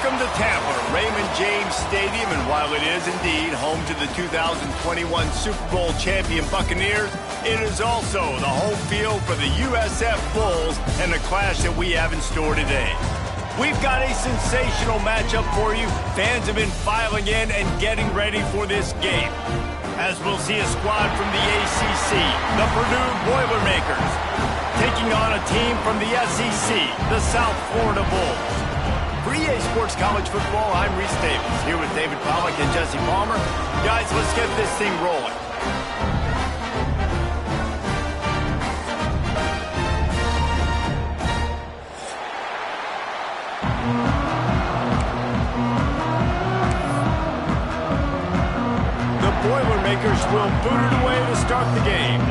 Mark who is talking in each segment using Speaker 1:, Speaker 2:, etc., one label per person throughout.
Speaker 1: Welcome to Tampa, Raymond James Stadium, and while it is indeed home to the 2021 Super Bowl champion Buccaneers, it is also the home field for the USF Bulls and the clash that we have in store today. We've got a sensational matchup for you. Fans have been filing in and getting ready for this game, as we'll see a squad from the ACC, the Purdue Boilermakers, taking on a team from the SEC, the South Florida Bulls. For EA Sports College Football, I'm Reese Davis, here with David Pollack and Jesse Palmer. Guys, let's get this thing rolling. The Boilermakers will boot it away to start the game.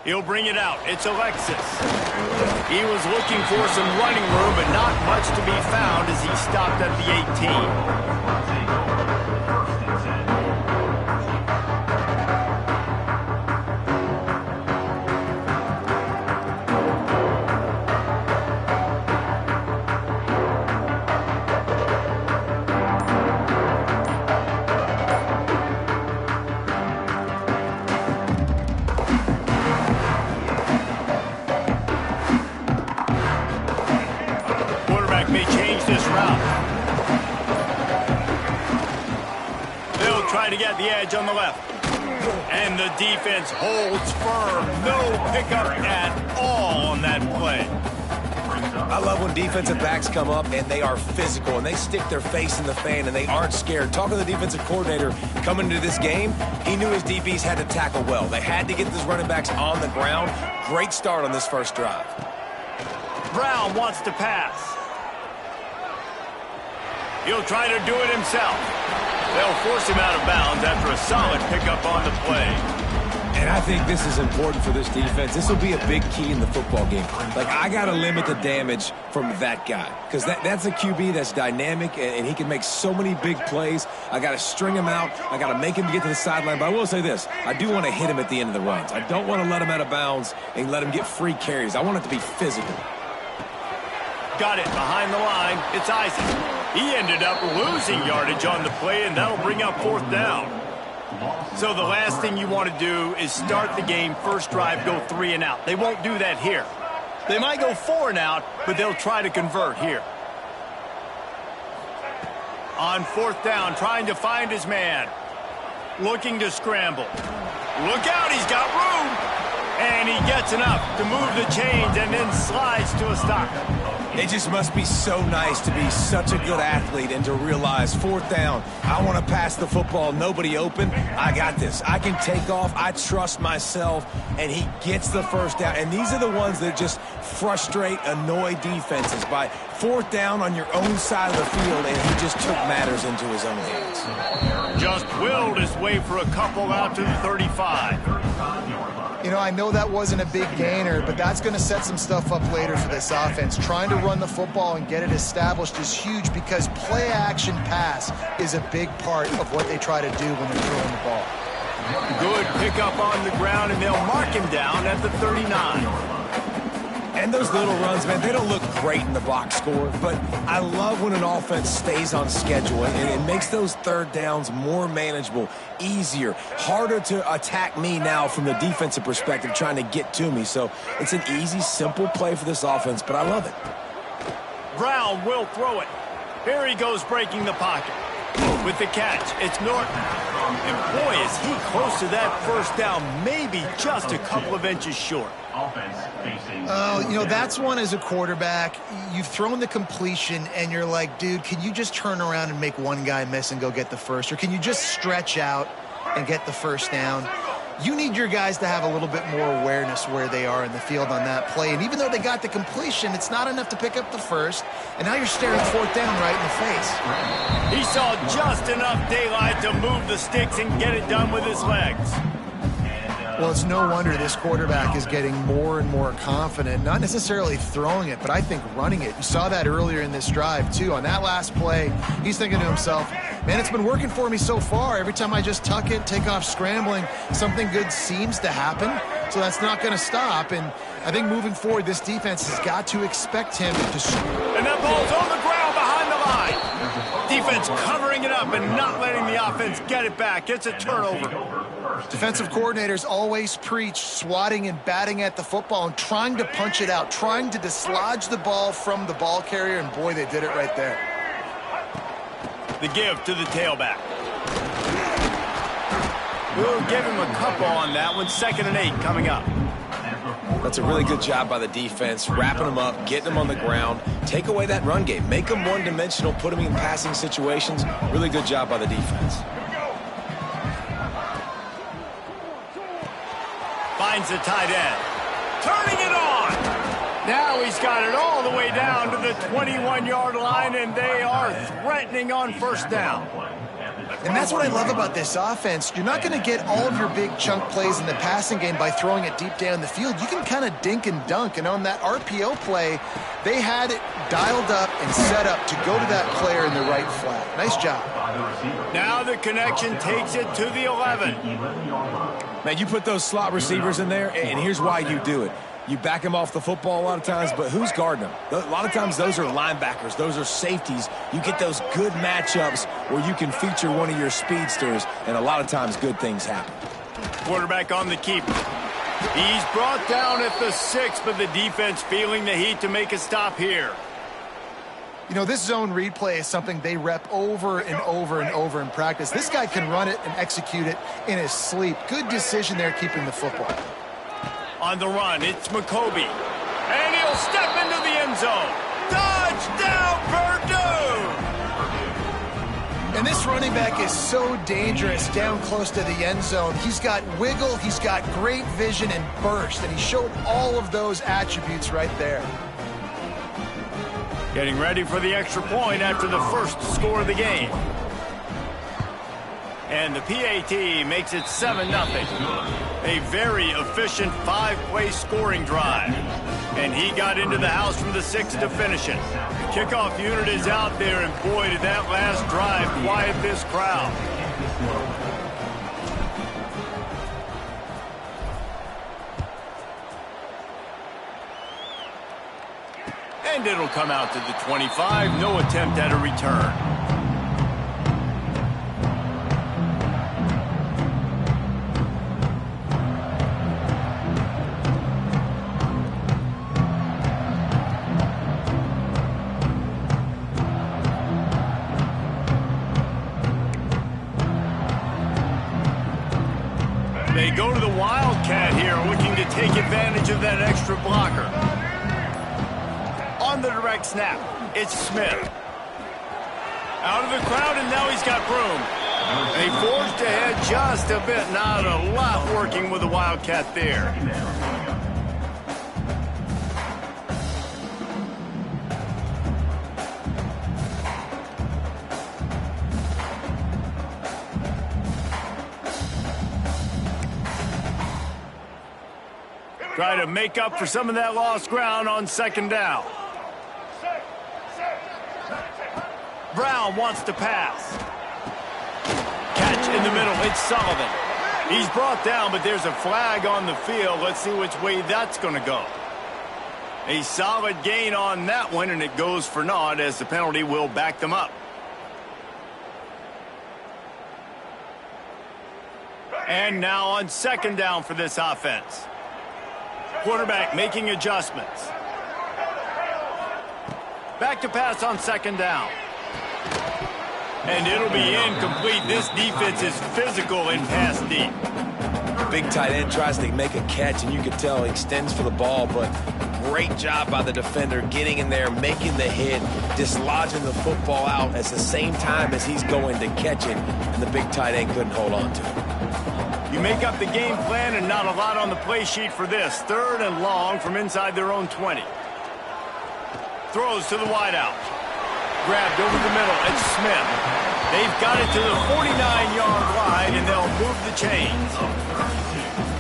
Speaker 1: He'll bring it out. It's Alexis. He was looking for some running room, but not much to be found as he stopped at the 18. May change this route. They'll try to get the edge on the left. And the defense holds firm. No pickup at all on that play.
Speaker 2: I love when defensive backs come up and they are physical and they stick their face in the fan and they aren't scared. Talking to the defensive coordinator coming into this game, he knew his DBs had to tackle well. They had to get those running backs on the ground. Great start on this first drive.
Speaker 1: Brown wants to pass. He'll try to do it himself. They'll force him out of bounds after a solid pickup on the play.
Speaker 2: And I think this is important for this defense. This will be a big key in the football game. Like, I got to limit the damage from that guy because that's a QB that's dynamic, and he can make so many big plays. I got to string him out. I got to make him get to the sideline. But I will say this. I do want to hit him at the end of the runs. I don't want to let him out of bounds and let him get free carries. I want it to be physical.
Speaker 1: Got it behind the line. It's Isaac. He ended up losing yardage on the play, and that'll bring up fourth down. So the last thing you want to do is start the game, first drive, go 3 and out. They won't do that here. They might go 4 and out, but they'll try to convert here. On fourth down, trying to find his man. Looking to scramble. Look out, he's got room. And he gets enough to move the chains and then slides to a stop.
Speaker 2: It just must be so nice to be such a good athlete and to realize fourth down, I want to pass the football, nobody open. I got this. I can take off. I trust myself. And he gets the first down. And these are the ones that just frustrate, annoy defenses by fourth down on your own side of the field, and he just took matters into his own hands.
Speaker 1: Just willed his way for a couple out to the 35.
Speaker 3: You know, I know that wasn't a big gainer, but that's going to set some stuff up later for this offense. Trying to run the football and get it established is huge because play-action pass is a big part of what they try to do when they're throwing the ball.
Speaker 1: Good pickup on the ground, and they'll mark him down at the 39.
Speaker 2: And those little runs, man, they don't look great in the box score, but I love when an offense stays on schedule, and it makes those third downs more manageable, easier, harder to attack me now from the defensive perspective trying to get to me. So it's an easy, simple play for this offense, but I love it.
Speaker 1: Brown will throw it. Here he goes breaking the pocket. With the catch, it's Norton. And boy, is he close to that first down, maybe just a couple of inches short.
Speaker 3: Oh, you know, that's one as a quarterback. You've thrown the completion, and you're like, dude, can you just turn around and make one guy miss and go get the first? Or can you just stretch out and get the first down? You need your guys to have a little bit more awareness where they are in the field on that play. And even though they got the completion, it's not enough to pick up the first. And now you're staring fourth down right in the face.
Speaker 1: He saw just enough daylight to move the sticks and get it done with his legs.
Speaker 3: Well, it's no wonder this quarterback is getting more and more confident, not necessarily throwing it, but I think running it. You saw that earlier in this drive, too. On that last play, he's thinking to himself, man, it's been working for me so far. Every time I just tuck it, take off scrambling, something good seems to happen. So that's not going to stop. And I think moving forward, this defense has got to expect him to score.
Speaker 1: And that ball's on the ground behind the line. Defense covering it up and not letting the offense get it back. It's a turnover.
Speaker 3: Defensive coordinators always preach swatting and batting at the football and trying to punch it out, trying to dislodge the ball from the ball carrier, and boy, they did it right there.
Speaker 1: The give to the tailback. We'll give him a couple on that one. 2nd and 8 coming up.
Speaker 2: That's a really good job by the defense, wrapping them up, getting them on the ground. Take away that run game. Make them one-dimensional, put them in passing situations. Really good job by the defense.
Speaker 1: Finds the tight end. Turning it on. Now he's got it all the way down to the 21-yard line, and they are threatening on 1st down.
Speaker 3: And that's what I love about this offense. You're not going to get all of your big chunk plays in the passing game by throwing it deep down the field. You can kind of dink and dunk. And on that RPO play, they had it dialed up and set up to go to that player in the right flat. Nice job.
Speaker 1: Now the connection takes it to the 11.
Speaker 2: Man, you put those slot receivers in there, and here's why you do it. You back them off the football a lot of times, but who's guarding them? A lot of times those are linebackers. Those are safeties. You get those good matchups where you can feature one of your speedsters, and a lot of times good things happen.
Speaker 1: Quarterback on the keeper. He's brought down at the 6, but the defense feeling the heat to make a stop here.
Speaker 3: You know, this zone read play is something they rep over and over and over in practice. This guy can run it and execute it in his sleep. Good decision there keeping the football.
Speaker 1: On the run, it's McCoby. And he'll step into the end zone. Touchdown, Purdue!
Speaker 3: And this running back is so dangerous down close to the end zone. He's got wiggle, he's got great vision and burst, and he showed all of those attributes right there.
Speaker 1: Getting ready for the extra point after the first score of the game. And the PAT makes it 7-0. A very efficient 5-play scoring drive. And he got into the house from the 6 to finish it. The kickoff unit is out there, and boy, did that last drive quiet this crowd. And it'll come out to the 25. No attempt at a return. They go to the Wildcat here, looking to take advantage of that extra blocker. On the direct snap, it's Smith. Out of the crowd, and now he's got room. And he forged ahead just a bit. Not a lot working with the Wildcat there. Try to make up for some of that lost ground on 2nd down. Brown wants to pass. Catch in the middle. It's Sullivan. He's brought down, but there's a flag on the field. Let's see which way that's going to go. A solid gain on that one, and it goes for naught as the penalty will back them up. And now on 2nd down for this offense. Quarterback making adjustments. Back to pass on 2nd down. And it'll be incomplete. This defense is physical in pass deep.
Speaker 2: Big tight end tries to make a catch, and you can tell he extends for the ball, but great job by the defender getting in there, making the hit, dislodging the football out at the same time as he's going to catch it, and the big tight end couldn't hold on to it.
Speaker 1: You make up the game plan, and not a lot on the play sheet for this. 3rd and long from inside their own 20. Throws to the wideout. Grabbed over the middle. It's Smith. They've got it to the 49-yard line, and they'll move the chains.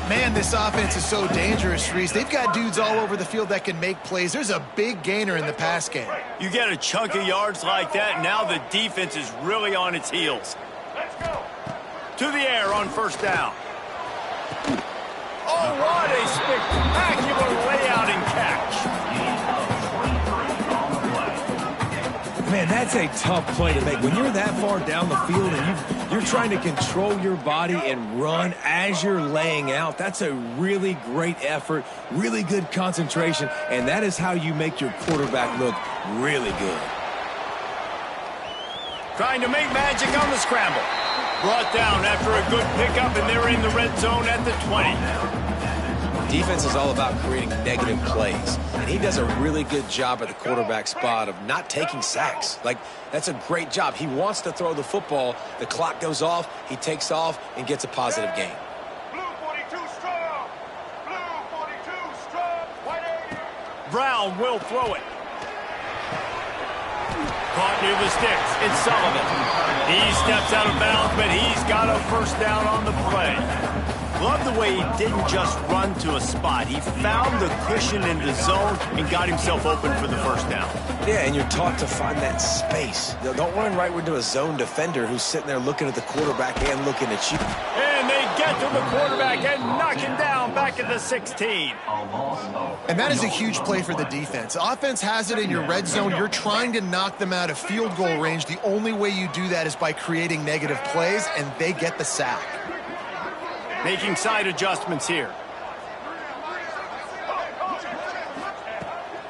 Speaker 3: Man, this offense is so dangerous, Reese. They've got dudes all over the field that can make plays. There's a big gainer in the pass game.
Speaker 1: You get a chunk of yards like that, now the defense is really on its heels. To the air on 1st down. Oh, what a spectacular layout and catch.
Speaker 2: Man, that's a tough play to make. When you're that far down the field and you're trying to control your body and run as you're laying out, that's a really great effort, really good concentration, and that is how you make your quarterback look really good.
Speaker 1: Trying to make magic on the scramble. Brought down after a good pickup, and they're in the red zone at the 20.
Speaker 2: Defense is all about creating negative plays, and he does a really good job at the quarterback spot of not taking sacks. Like, that's a great job. He wants to throw the football. The clock goes off, he takes off, and gets a positive gain.
Speaker 4: Blue 42 strong. Blue 42 strong. White 80.
Speaker 1: Brown will throw it. Caught near the sticks. It's Sullivan. He steps out of bounds, but he's got a first down on the play. Love the way he didn't just run to a spot. He found the cushion in the zone and got himself open for the first down.
Speaker 2: Yeah, and you're taught to find that space. Don't run right into a zone defender who's sitting there looking at the quarterback and looking at you.
Speaker 1: And they get to the quarterback and knock him down back at the 16.
Speaker 3: And that is a huge play for the defense. Offense has it in your red zone. You're trying to knock them out of field goal range. The only way you do that is by creating negative plays, and they get the sack.
Speaker 1: Making side adjustments here.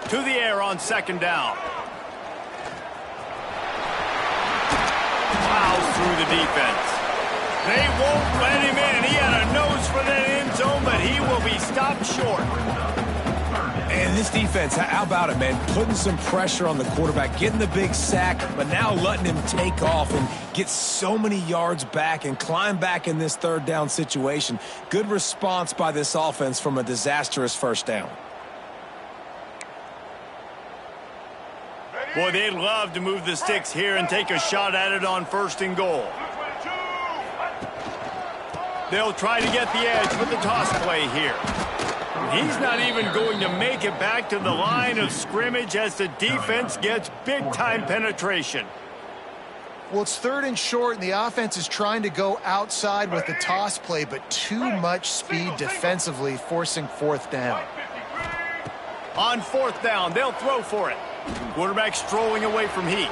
Speaker 1: To the air on second down. Plows through the defense. They won't let him in. He had a nose for that end zone, but he will be stopped short.
Speaker 2: And this defense, how about it, man? Putting some pressure on the quarterback, getting the big sack, but now letting him take off and get so many yards back and climb back in this third down situation. Good response by this offense from a disastrous first down.
Speaker 1: Boy, they'd love to move the sticks here and take a shot at it on first and goal. They'll try to get the edge with the toss play here. He's not even going to make it back to the line of scrimmage as the defense gets big-time penetration.
Speaker 3: Well, it's third and short, and the offense is trying to go outside with the toss play, but too much speed defensively, forcing fourth down.
Speaker 1: On fourth down, they'll throw for it. Quarterback strolling away from Heat.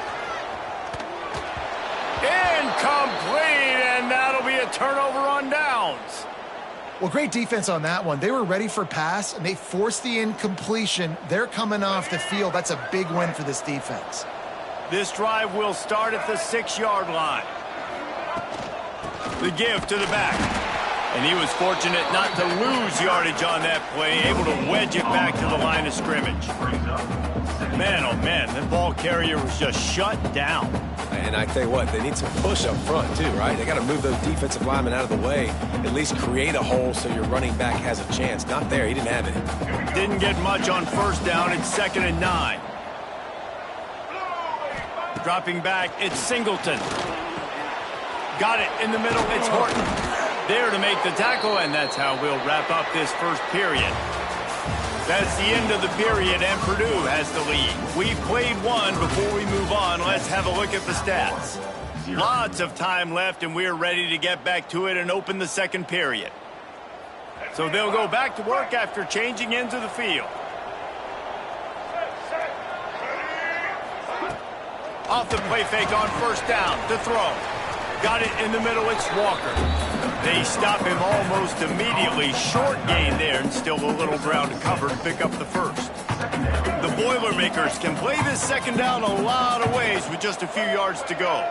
Speaker 1: Incomplete, and that'll be a turnover on downs.
Speaker 3: Well, great defense on that one. They were ready for pass, and they forced the incompletion. They're coming off the field. That's a big win for this defense.
Speaker 1: This drive will start at the 6-yard line. The give to the back. And he was fortunate not to lose yardage on that play, able to wedge it back to the line of scrimmage. Man, oh man, the ball carrier was just shut down.
Speaker 2: And I tell you what, they need some push up front too, right? They got to move those defensive linemen out of the way, at least create a hole so your running back has a chance. Not there, he didn't have it.
Speaker 1: Didn't get much on first down. It's 2nd and 9. Dropping back, it's Singleton. Got it in the middle, it's Horton. There to make the tackle, and that's how we'll wrap up this first period. That's the end of the period, and Purdue has the lead. We've played one. Before we move on, let's have a look at the stats. Lots of time left, and we're ready to get back to it and open the second period. So they'll go back to work after changing into the field. Off the play fake on first down to throw. Got it in the middle, it's Walker. They stop him almost immediately. Short gain there, and still a little ground to cover to pick up the first. The Boilermakers can play this second down a lot of ways with just a few yards to go.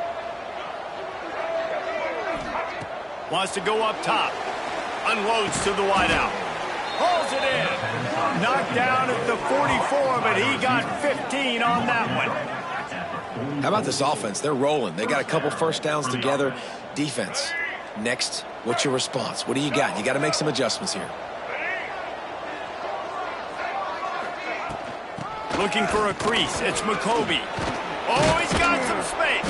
Speaker 1: Wants to go up top. Unloads to the wideout. Hauls it in. Knocked down at the 44, but he got 15 on that one.
Speaker 2: How about this offense? They're rolling. They got a couple first downs together. Defense. Next, what's your response? What do you got? You got to make some adjustments here.
Speaker 1: Looking for a crease. It's McCovey. Oh, he's got some space.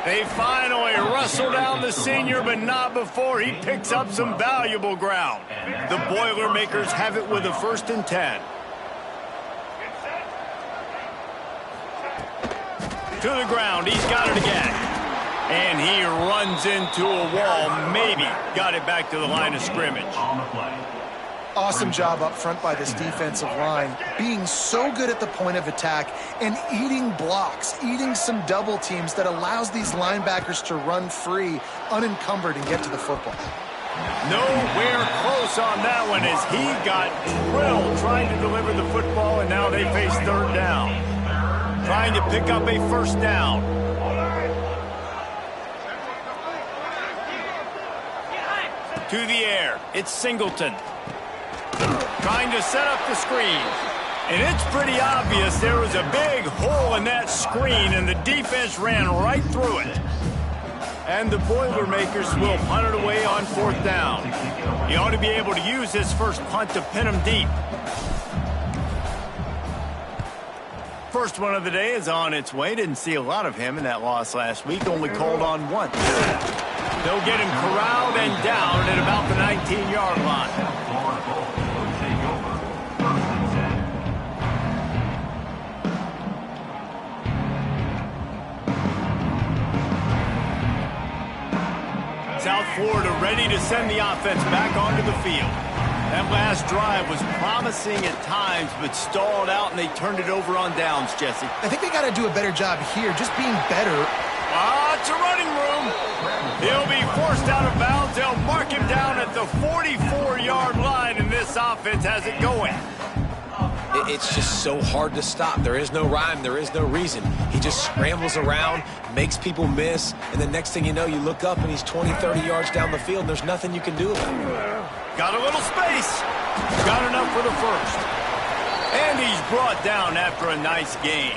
Speaker 1: They finally wrestle down the senior, but not before he picks up some valuable ground. The Boilermakers have it with a 1st and 10. To the ground. He's got it again. And he runs into a wall. Maybe got it back to the line of scrimmage.
Speaker 3: Awesome job up front by this defensive line, being so good at the point of attack and eating blocks, eating some double teams that allows these linebackers to run free, unencumbered, and get to the football.
Speaker 1: Nowhere close on that one as he got drilled trying to deliver the football, and now they face third down. Trying to pick up a first down. To the air, it's Singleton. Trying to set up the screen. And it's pretty obvious there was a big hole in that screen, and the defense ran right through it. And the Boilermakers will punt it away on fourth down. He ought to be able to use his first punt to pin him deep. First one of the day is on its way. Didn't see a lot of him in that loss last week. Only called on once. They'll get him corralled and down at about the 19-yard line. South Florida ready to send the offense back onto the field. That last drive was promising at times, but stalled out, and they turned it over on downs, Jesse.
Speaker 3: I think they got to do a better job here, just being better.
Speaker 1: It's a running room. He'll be forced out of bounds. They'll mark him down at the 44-yard line, and this offense has it going.
Speaker 2: It's just so hard to stop. There is no rhyme. There is no reason. He just scrambles around, makes people miss, and the next thing you know, you look up and he's 20, 30 yards down the field, and there's nothing you can do about it.
Speaker 1: Got a little space. Got enough for the first. And he's brought down after a nice gain.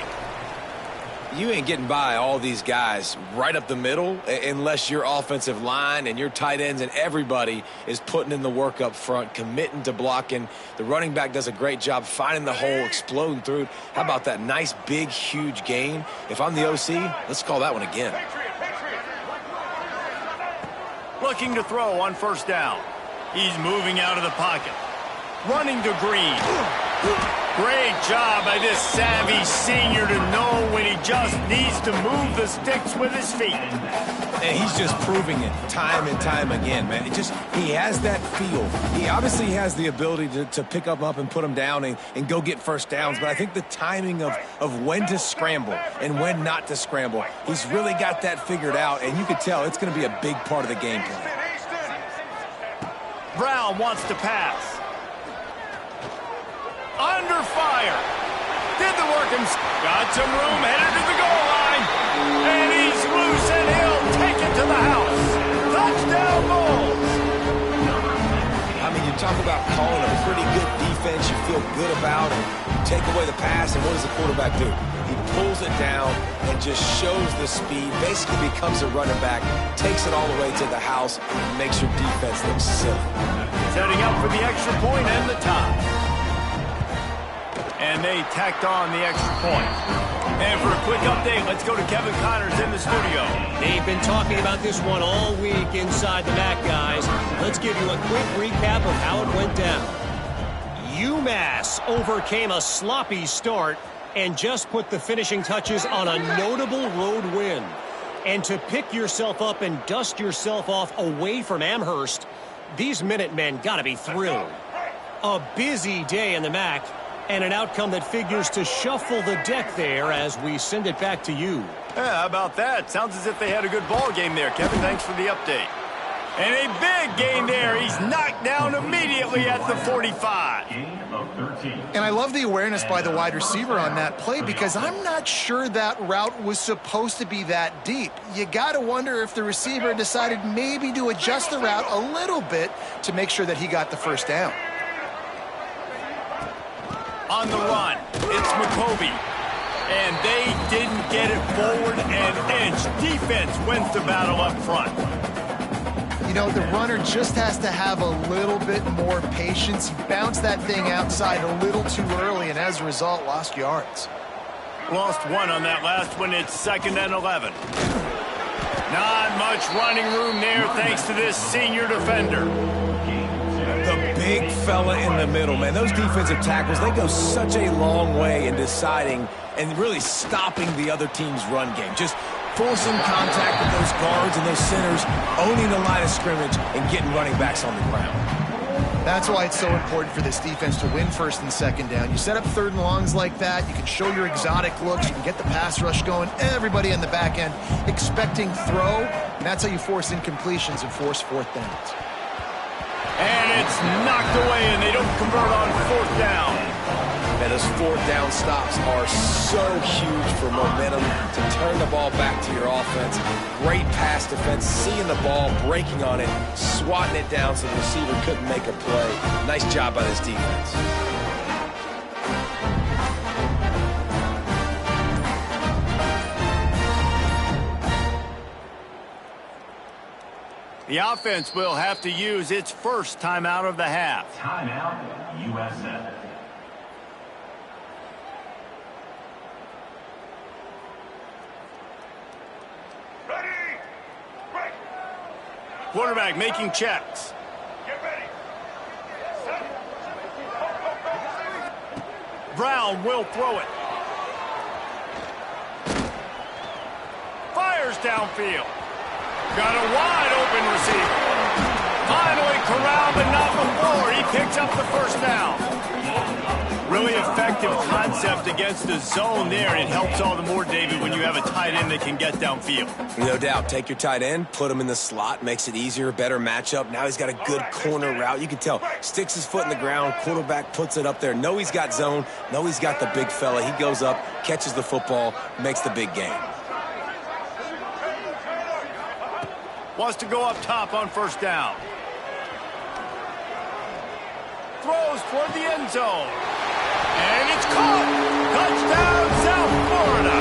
Speaker 2: You ain't getting by all these guys right up the middle unless your offensive line and your tight ends and everybody is putting in the work up front, committing to blocking. The running back does a great job finding the hole, exploding through it. How about that nice, big, huge gain? If I'm the OC, let's call that one again.
Speaker 1: Looking to throw on first down. He's moving out of the pocket. Running to Green. Great job by this savvy senior to know when he just needs to move the sticks with his feet.
Speaker 2: And he's just proving it time and time again, man. He has that feel. He obviously has the ability to pick up and put him down and go get first downs, but I think the timing of when to scramble and when not to scramble, he's really got that figured out, and you could tell it's going to be a big part of the game plan.
Speaker 1: Brown wants to pass. Under fire. Did the work himself. Got some room, headed to the goal line. And he's loose, and he'll take it to the house. Touchdown Bulls.
Speaker 2: I mean, you talk about calling a pretty good defense you feel good about, and take away the pass, and what does the quarterback do? He pulls it down and just shows the speed, basically becomes a running back, takes it all the way to the house, and makes your defense look silly.
Speaker 1: Setting up for the extra point and the tie. And they tacked on the extra point. And for a quick update, let's go to Kevin Connors in the studio.
Speaker 5: They've been talking about this one all week inside the MAC, guys. Let's give you a quick recap of how it went down. UMass overcame a sloppy start and just put the finishing touches on a notable road win. And to pick yourself up and dust yourself off away from Amherst, these Minutemen got to be thrilled. A busy day in the MAC, and an outcome that figures to shuffle the deck there as we send it back to you.
Speaker 1: Yeah, how about that? Sounds as if they had a good ball game there. Kevin, thanks for the update. And a big gain there. He's knocked down immediately at the 45.
Speaker 3: And I love the awareness by the wide receiver on that play, because I'm not sure that route was supposed to be that deep. You got to wonder if the receiver decided maybe to adjust the route a little bit to make sure that he got the first down.
Speaker 1: On the run, it's McCovey. And they didn't get it forward an inch. Defense wins the battle up front.
Speaker 3: You know, the runner just has to have a little bit more patience. He bounced that thing outside a little too early, and as a result, lost yards.
Speaker 1: Lost one on that last one. It's 2nd and 11. Not much running room there thanks to this senior defender.
Speaker 2: The big fella in the middle, man. Those defensive tackles, they go such a long way in deciding and really stopping the other team's run game. Just forcing contact with those guards and those centers, owning the line of scrimmage, and getting running backs on the ground.
Speaker 3: That's why it's so important for this defense to win first and second down. You set up third and longs like that, you can show your exotic looks, you can get the pass rush going, everybody in the back end expecting throw, and that's how you force incompletions and force fourth downs.
Speaker 1: And it's knocked away, and they don't convert on fourth down.
Speaker 2: And those fourth down stops are so huge for momentum to turn the ball back to your offense. Great pass defense, seeing the ball, breaking on it, swatting it down so the receiver couldn't make a play. Nice job by this defense.
Speaker 1: The offense will have to use its first timeout of the half.
Speaker 6: Timeout, USF.
Speaker 1: Quarterback making checks.
Speaker 4: Get ready. Set.
Speaker 1: Brown will throw it. Fires downfield. Got a wide open receiver. Finally corralled, but not before. He picks up the first down. Really effective concept against the zone there, and it helps all the more, David, when you have a tight end that can get downfield.
Speaker 2: No doubt. Take your tight end, put him in the slot, makes it easier, better matchup. Now he's got a good corner route. You can tell, sticks his foot in the ground, quarterback puts it up there. Know he's got zone, know he's got the big fella. He goes up, catches the football, makes the big game.
Speaker 1: Wants to go up top on first down. Throws toward the end zone. And it's caught. Touchdown, South Florida.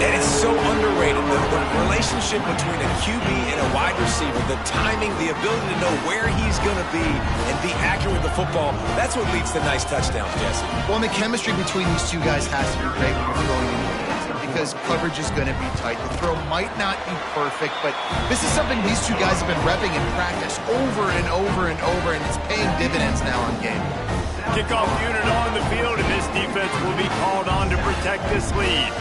Speaker 2: And it's so underrated. The relationship between a QB and a wide receiver, the timing, the ability to know where he's going to be and be accurate with the football, that's what leads to nice touchdowns, Jesse.
Speaker 3: Well, and the chemistry between these two guys has to be great when you're throwing in the hands because coverage is going to be tight. The throw might not be perfect, but this is something these two guys have been repping in practice over and over and over, and it's paying dividends now on game.
Speaker 1: Kickoff unit on the field, and this defense will be called on to protect this lead.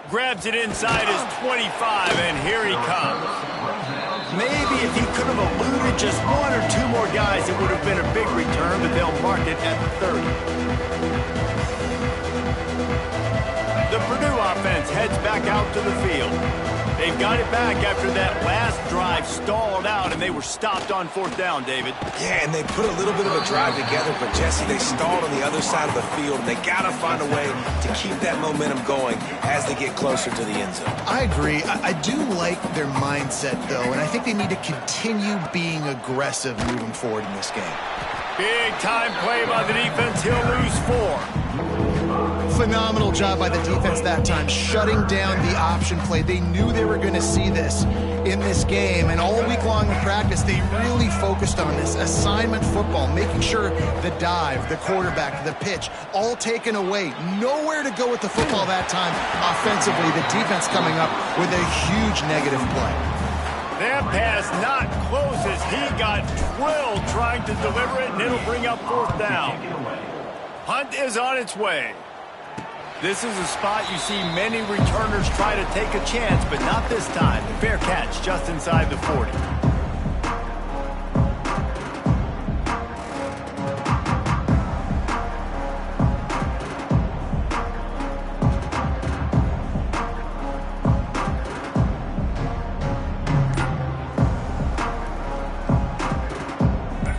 Speaker 1: Grabs it inside his 25, and here he comes. Maybe if he could have eluded just one or two more guys, it would have been a big return, but they'll mark it at the 30. The Purdue offense heads back out to the field. They've got it back after that last drive stalled out, and they were stopped on fourth down, David.
Speaker 2: Yeah, and they put a little bit of a drive together, but Jesse, they stalled on the other side of the field, and they got to find a way to keep that momentum going as they get closer to the end zone.
Speaker 3: I agree. I do like their mindset, though, and I think they need to continue being aggressive moving forward in this game.
Speaker 1: Big time play by the defense. He'll lose 4.
Speaker 3: Phenomenal job by the defense that time, shutting down the option play. They knew they were going to see this in this game, and all week long in practice, they really focused on this assignment football, making sure the dive, the quarterback, the pitch, all taken away. Nowhere to go with the football that time offensively. The defense coming up with a huge negative play.
Speaker 1: That pass not close as he got drilled trying to deliver it, and it'll bring up fourth down. Hunt is on its way. This is a spot you see many returners try to take a chance, but not this time. Fair catch just inside the 40.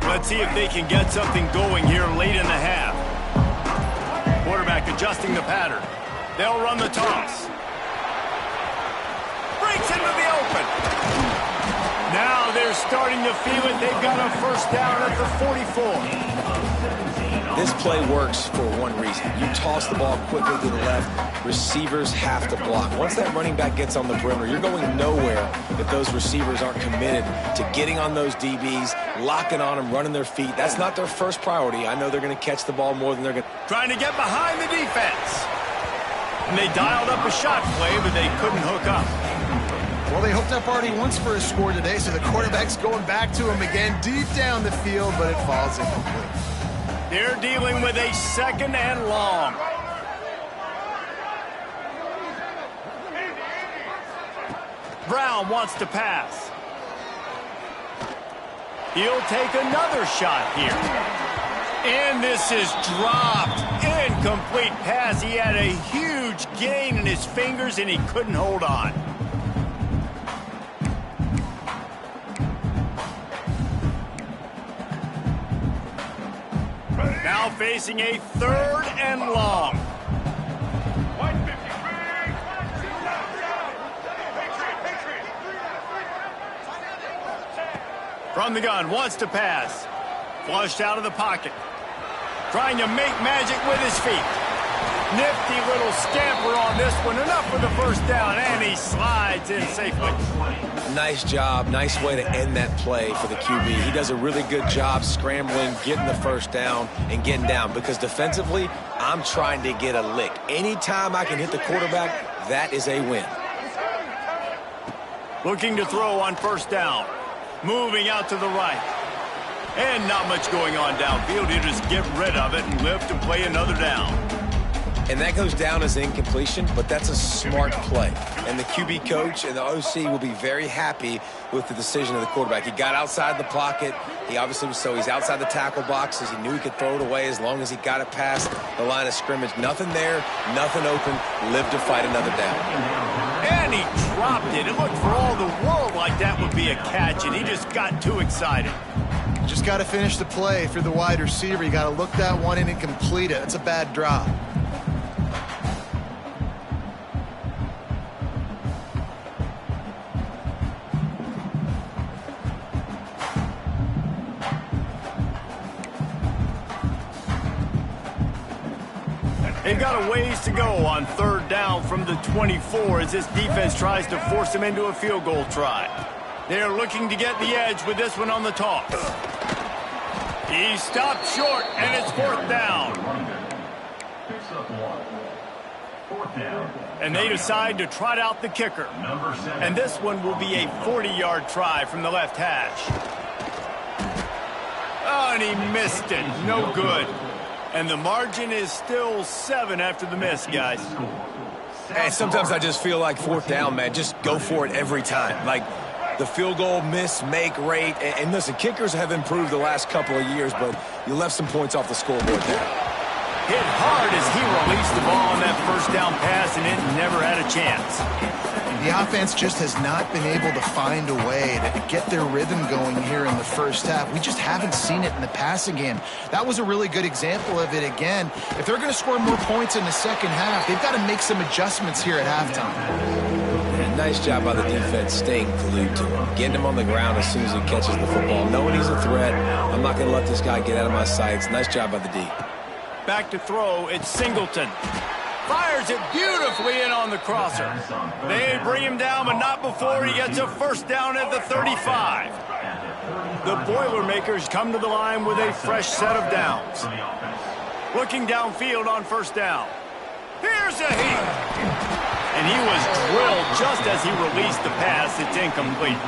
Speaker 1: Let's see if they can get something going here late in the half. Quarterback adjusting the pattern. They'll run the toss. Breaks into the open. Now they're starting to feel it. They've got a first down at the 44.
Speaker 2: This play works for one reason. You toss the ball quickly to the left. Receivers have to block. Once that running back gets on the perimeter, you're going nowhere if those receivers aren't committed to getting on those DBs, locking on them, running their feet. That's not their first priority. I know they're going to catch the ball more than they're going to.
Speaker 1: Trying to get behind the defense. And they dialed up a shot play, but they couldn't hook up.
Speaker 3: Well, they hooked up already once for a score today, so the quarterback's going back to him again deep down the field, but it falls incomplete.
Speaker 1: They're dealing with a 2nd and long. Brown wants to pass. He'll take another shot here. And this is dropped. Incomplete pass. He had a huge gain in his fingers, and he couldn't hold on. Now facing a 3rd and long. From the gun, wants to pass. Flushed out of the pocket. Trying to make magic with his feet. Nifty little scamper on this one. Enough for the first down, and he slides in safely.
Speaker 2: Nice job. Nice way to end that play for the QB. He does a really good job scrambling, getting the first down, and getting down. Because defensively, I'm trying to get a lick. Anytime I can hit the quarterback, that is a win.
Speaker 1: Looking to throw on first down. Moving out to the right. And not much going on downfield. He'll just get rid of it and lift and play another down.
Speaker 2: And that goes down as an incompletion, but that's a smart play. And the QB coach and the OC will be very happy with the decision of the quarterback. He got outside the pocket. He obviously was he's outside the tackle boxes. He knew he could throw it away as long as he got it past the line of scrimmage. Nothing there, nothing open. Live to fight another down.
Speaker 1: And he dropped it. It looked for all the world like that would be a catch, and he just got too excited.
Speaker 3: Just got to finish the play through the wide receiver. You got to look that one in and complete it. It's a bad drop.
Speaker 1: They've got a ways to go on 3rd down from the 24 as this defense tries to force him into a field goal try. They're looking to get the edge with this one on the toss. He stopped short, and it's 4th down. And they decide to trot out the kicker. And this one will be a 40-yard try from the left hash. Oh, and he missed it. No good. And the margin is still 7 after the miss, guys.
Speaker 2: And sometimes I just feel like 4th down, man. Just go for it every time. Like the field goal miss, make rate. And listen, kickers have improved the last couple of years, but you left some points off the scoreboard there.
Speaker 1: Hit hard as he released the ball on that first down pass, and it never had a chance.
Speaker 3: The offense just has not been able to find a way to get their rhythm going here in the first half. We just haven't seen it in the passing game. That was a really good example of it again. If they're going to score more points in the second half, they've got to make some adjustments here at halftime.
Speaker 2: And nice job by the defense staying glued to him, getting him on the ground as soon as he catches the football, knowing he's a threat. I'm not going to let this guy get out of my sights. Nice job by the D.
Speaker 1: Back to throw, it's Singleton. Fires it beautifully in on the crosser. They bring him down, but not before he gets a first down at the 35. The Boilermakers come to the line with a fresh set of downs. Looking downfield on first down. Here's a heat. And he was drilled just as he released the pass. It's incomplete.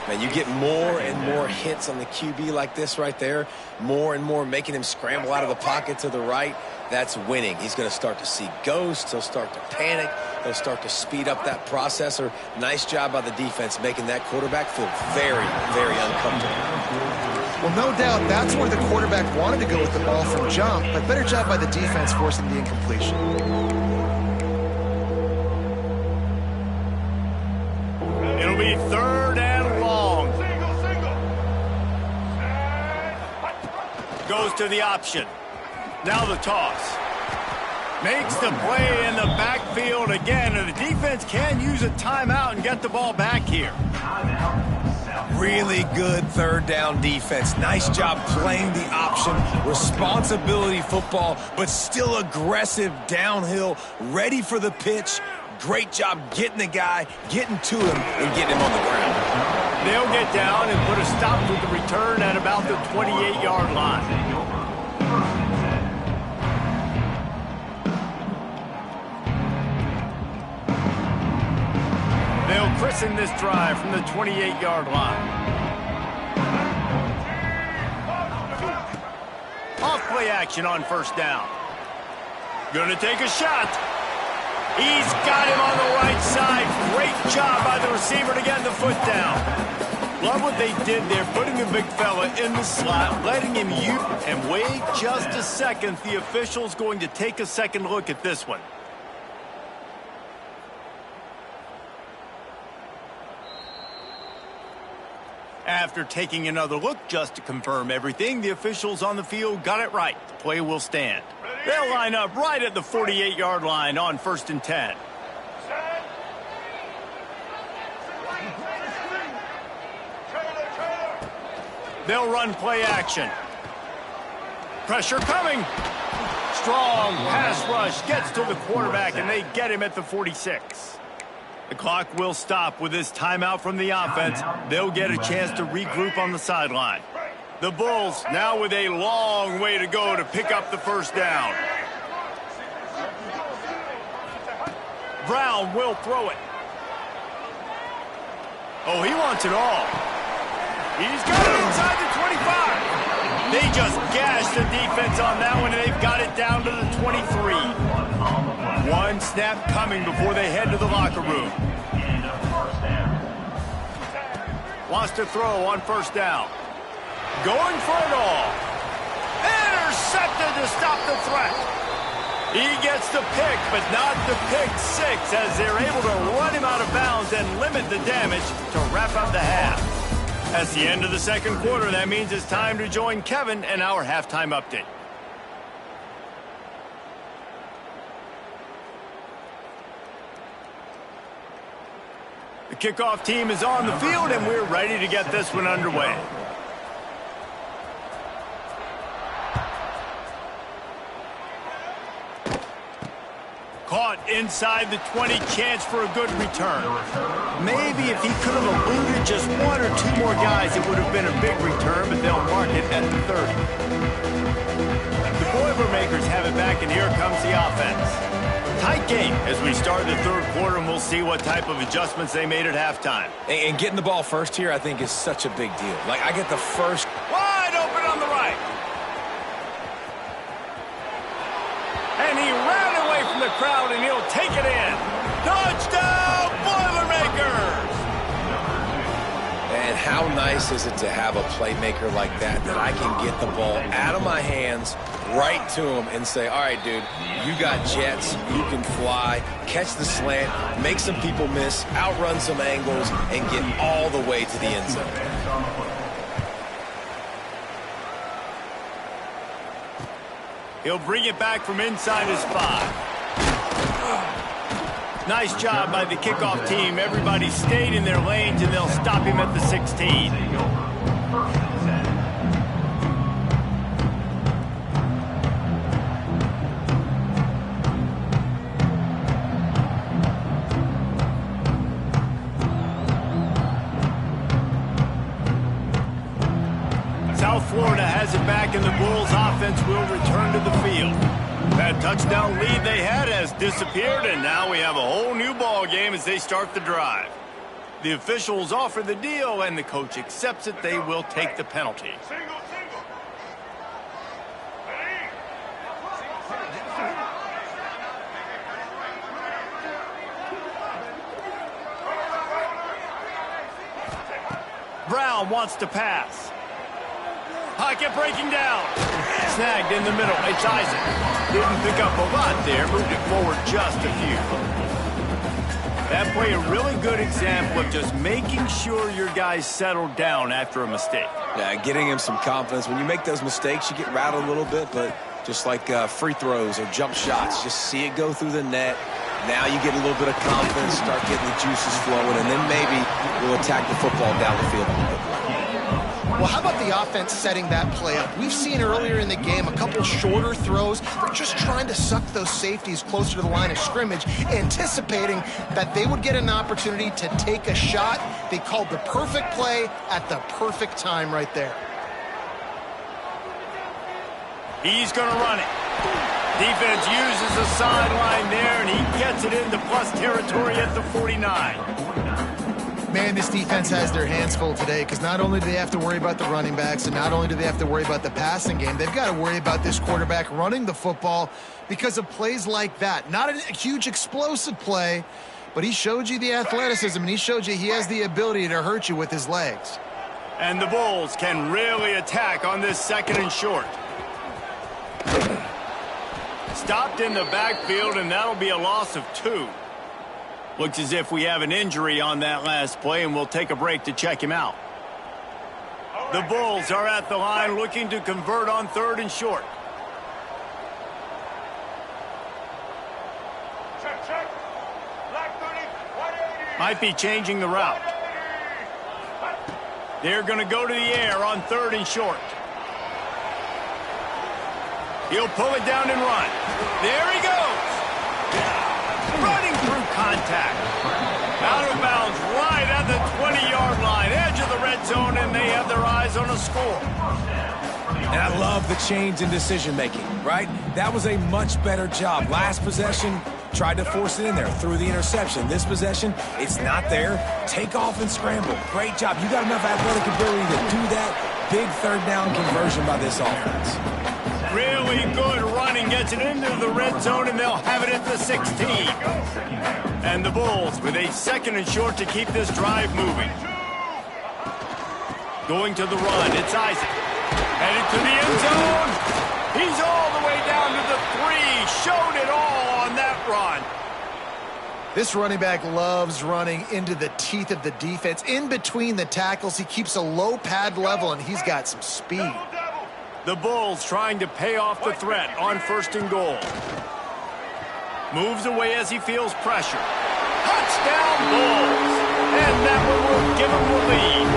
Speaker 2: Man, you get more and more hits on the QB like this right there. More and more making him scramble out of the pocket to the right. That's winning. He's going to start to see ghosts. He'll start to panic. He'll start to speed up that processor. Nice job by the defense making that quarterback feel very, very uncomfortable.
Speaker 3: Well, no doubt that's where the quarterback wanted to go with the ball from jump, but better job by the defense forcing the incompletion.
Speaker 1: It'll be 3rd and long. Goes to the option. Now the toss. Makes the play in the backfield again, and the defense can use a timeout and get the ball back here.
Speaker 2: Really good 3rd down defense. Nice job playing the option. Responsibility football, but still aggressive downhill, ready for the pitch. Great job getting the guy, getting to him, and getting him on the ground.
Speaker 1: They'll get down and put a stop to the return at about the 28-yard line. They'll christen this drive from the 28-yard line. Off play action on first down. Gonna take a shot. He's got him on the right side. Great job by the receiver to get the foot down. Love what they did there, putting the big fella in the slot, letting him use, and wait just a second. The official's going to take a second look at this one. After taking another look just to confirm everything, the officials on the field got it right. The play will stand. They'll line up right at the 48-yard line on 1st and 10. They'll run play action. Pressure coming. Strong pass rush gets to the quarterback, and they get him at the 46. The clock will stop with this timeout from the offense. They'll get a chance to regroup on the sideline. The Bulls now with a long way to go to pick up the first down. Brown will throw it. Oh, he wants it all. He's got it inside the 25. They just gashed the defense on that one, and they've got it down to the 23. One snap coming before they head to the locker room. Wants to throw on first down. Going for it all. Intercepted to stop the threat. He gets the pick, but not the pick six, as they're able to run him out of bounds and limit the damage to wrap up the half. That's the end of the second quarter. That means it's time to join Kevin and our halftime update. The kickoff team is on the field, and we're ready to get this one underway. Caught inside the 20, chance for a good return. Maybe if he could have eluded just one or two more guys, it would have been a big return, but they'll mark it at the 30. The Boilermakers have it back, and here comes the offense. Tight game as we start the third quarter, and we'll see what type of adjustments they made at halftime.
Speaker 2: And getting the ball first here, I think, is such a big deal. Like, I get the first.
Speaker 1: Wide open on the right. And he ran away from the crowd, and he'll take it in. Touchdown, Boilermakers!
Speaker 2: And how nice is it to have a playmaker like that I can get the ball out of my hands, right to him, and say, all right, dude, you got jets, you can fly, catch the slant, make some people miss, outrun some angles, and get all the way to the end zone.
Speaker 1: He'll bring it back from inside his 5. Nice job by the kickoff team. Everybody stayed in their lanes, and they'll stop him at the 16. South Florida has it back, and the Bulls offense will return to the field. That touchdown lead they had has disappeared, and now we have a whole new ball game as they start the drive. The officials offer the deal, and the coach accepts it. They will take the penalty. Brown wants to pass. Pocket breaking down. Snagged in the middle. It's Isaac. Didn't pick up a lot there. Moved it forward just a few. That play a really good example of just making sure your guys settle down after a mistake.
Speaker 2: Yeah, getting him some confidence. When you make those mistakes, you get rattled a little bit, but just like free throws or jump shots, just see it go through the net. Now you get a little bit of confidence, start getting the juices flowing, and then maybe we'll attack the football down the field a little bit.
Speaker 3: Well, how about the offense setting that play up? We've seen earlier in the game a couple shorter throws. They're just trying to suck those safeties closer to the line of scrimmage, anticipating that they would get an opportunity to take a shot. They called the perfect play at the perfect time right there.
Speaker 1: He's going to run it. Defense uses the sideline there, and he gets it into plus territory at the 49.
Speaker 3: Man, this defense has their hands full today because not only do they have to worry about the running backs and not only do they have to worry about the passing game, they've got to worry about this quarterback running the football because of plays like that. Not a huge explosive play, but he showed you the athleticism and he showed you he has the ability to hurt you with his legs.
Speaker 1: And the Bulls can really attack on this 2nd and short. Stopped in the backfield, and that'll be a loss of 2. Looks as if we have an injury on that last play, and we'll take a break to check him out. The Bulls are at the line looking to convert on 3rd and short.
Speaker 4: Check. Black 30, 180.
Speaker 1: Might be changing the route. They're going to go to the air on 3rd and short. He'll pull it down and run. There he goes. Running through contact. Out of bounds right at the 20-yard line. Edge of the red zone, and they have their eyes on a score.
Speaker 2: And I love the change in decision-making, right? That was a much better job. Last possession, tried to force it in there, threw the interception. This possession, it's not there. Take off and scramble. Great job. You got enough athletic ability to do that. Big 3rd down conversion by this offense.
Speaker 1: Really good running, gets it into the red zone, and they'll have it at the 16. And the Bulls with a 2nd and short to keep this drive moving. Going to the run, it's Isaac. Headed to the end zone. He's all the way down to the 3. Showed it all on that run.
Speaker 3: This running back loves running into the teeth of the defense. In between the tackles, he keeps a low pad level, and he's got some speed.
Speaker 1: The Bulls trying to pay off the threat on 1st and goal. Moves away as he feels pressure. Touchdown Bulls! And that one will give him the lead.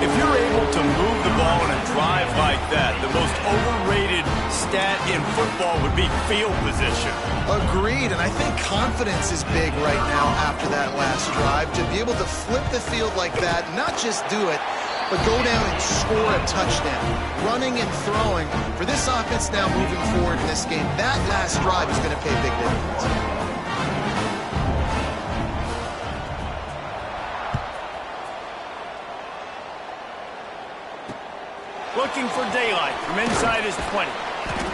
Speaker 1: If you're able to move the ball in a drive like that, the most overrated stat in football would be field position.
Speaker 3: Agreed, and I think confidence is big right now after that last drive. To be able to flip the field like that, not just do it, but go down and score a touchdown. Running and throwing. For this offense now moving forward in this game, that last drive is going to pay big dividends.
Speaker 1: Looking for daylight from inside his 20.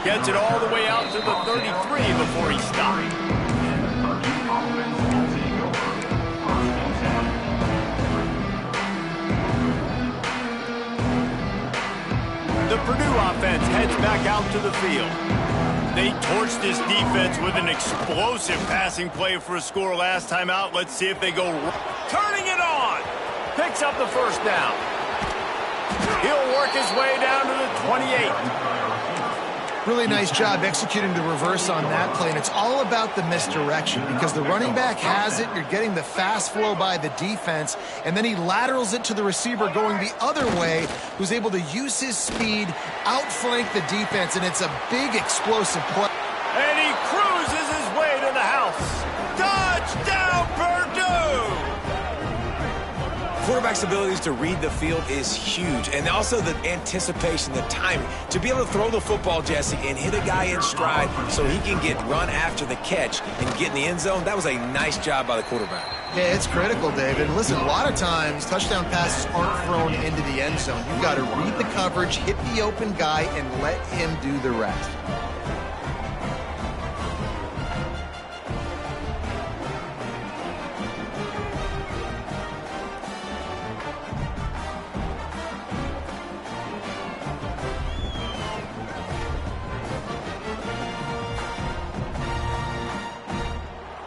Speaker 1: Gets it all the way out to the 33 before he stopped. The Purdue offense heads back out to the field. They torched this defense with an explosive passing play for a score last time out. Let's see if they go turning it on. Picks up the 1st down. He'll work his way down to the 28.
Speaker 3: Really nice job executing the reverse on that play, and it's all about the misdirection because the running back has it, you're getting the fast flow by the defense, and then he laterals it to the receiver going the other way, who's able to use his speed, outflank the defense, and it's a big explosive play.
Speaker 1: And he cruises his way to the house. Touchdown, Purdue!
Speaker 2: Quarterback's abilities to read the field is huge, and also the anticipation, the timing. To be able to throw the football, Jesse, and hit a guy in stride so he can get run after the catch and get in the end zone, that was a nice job by the quarterback.
Speaker 3: Yeah, it's critical, David. And listen, a lot of times touchdown passes aren't thrown into the end zone. You've got to read the coverage, hit the open guy, and let him do the rest.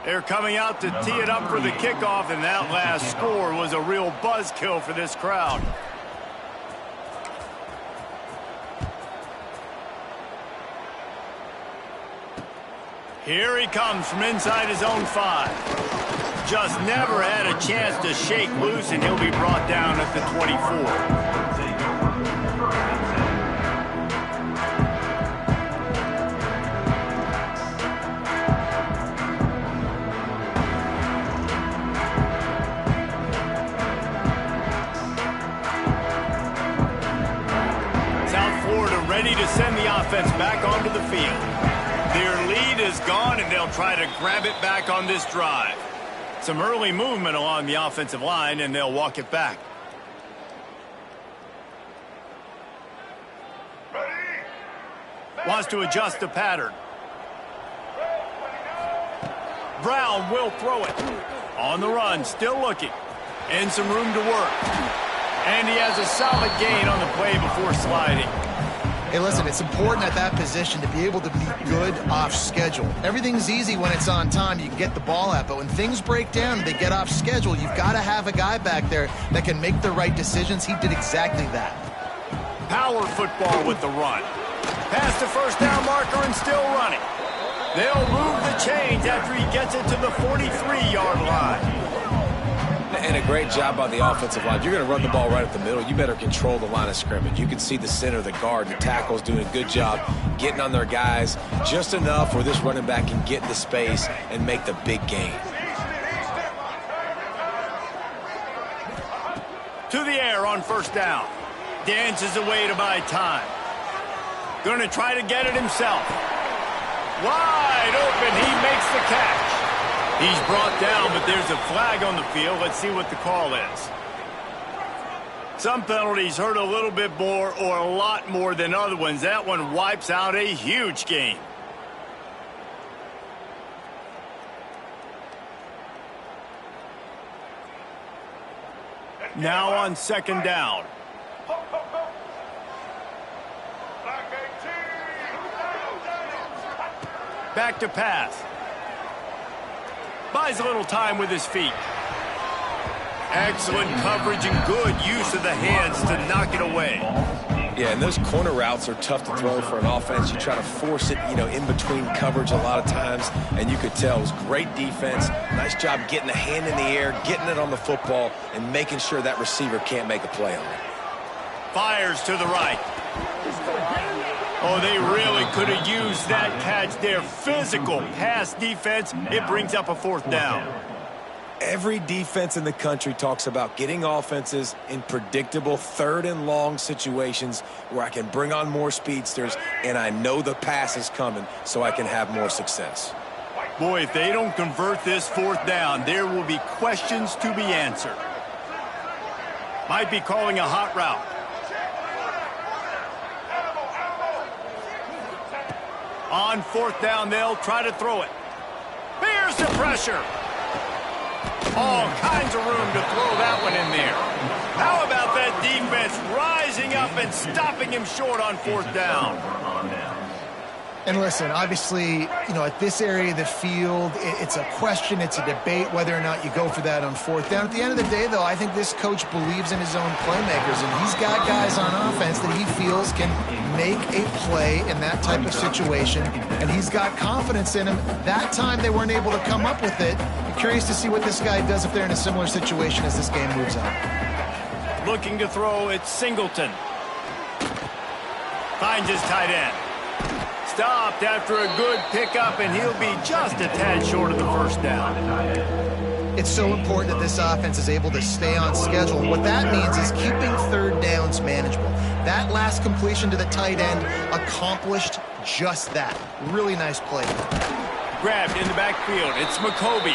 Speaker 1: They're coming out to tee it up for the kickoff, and that last score was a real buzzkill for this crowd. Here he comes from inside his own 5. Just never had a chance to shake loose, and he'll be brought down at the 24. Ready to send the offense back onto the field. Their lead is gone, and they'll try to grab it back on this drive. Some early movement along the offensive line, and they'll walk it back. Wants to adjust the pattern. Brown will throw it. On the run, still looking. And some room to work. And he has a solid gain on the play before sliding.
Speaker 3: Hey, listen, it's important at that position to be able to be good off schedule. Everything's easy when it's on time. You can get the ball out. But when things break down and they get off schedule, you've got to have a guy back there that can make the right decisions. He did exactly that.
Speaker 1: Power football with the run. Past the first down marker and still running. They'll move the chains after he gets it to the 43-yard line.
Speaker 2: And a great job by the offensive line. If you're going to run the ball right up the middle, you better control the line of scrimmage. You can see the center, the guard, the tackles doing a good job getting on their guys just enough where this running back can get into space and make the big gain.
Speaker 1: To the air on first down. Dances away to buy time. Going to try to get it himself. Wide open, he makes the catch. He's brought down, but there's a flag on the field. Let's see what the call is. Some penalties hurt a little bit more or a lot more than other ones. That one wipes out a huge game. Now on second down. Back to pass. Buys a little time with his feet. Excellent coverage and good use of the hands to knock it away.
Speaker 2: Yeah, and those corner routes are tough to throw for an offense. You try to force it, in between coverage a lot of times, and you could tell it was great defense. Nice job getting the hand in the air, getting it on the football, and making sure that receiver can't make a play on it.
Speaker 1: Fires to the right. Oh, they really could have used that catch there. Physical pass defense. It brings up a fourth down.
Speaker 2: Every defense in the country talks about getting offenses in predictable third and long situations where I can bring on more speedsters and I know the pass is coming so I can have more success.
Speaker 1: Boy, if they don't convert this fourth down, there will be questions to be answered. Might be calling a hot route. On fourth down, they'll try to throw it. Here's the pressure. All kinds of room to throw that one in there. How about that defense rising up and stopping him short on fourth down?
Speaker 3: And listen, obviously, at this area of the field, it's a question, it's a debate whether or not you go for that on fourth down. At the end of the day, though, I think this coach believes in his own playmakers, and he's got guys on offense that he feels can make a play in that type of situation, and he's got confidence in him. That time they weren't able to come up with it. I'm curious to see what this guy does if they're in a similar situation as this game moves on.
Speaker 1: Looking to throw, it's Singleton. Finds his tight end. Stopped after a good pickup, and he'll be just a tad short of the first down.
Speaker 3: It's so important that this offense is able to stay on schedule. And what that means is keeping third downs manageable. That last completion to the tight end accomplished just that. Really nice play.
Speaker 1: Grabbed in the backfield. It's McCoby.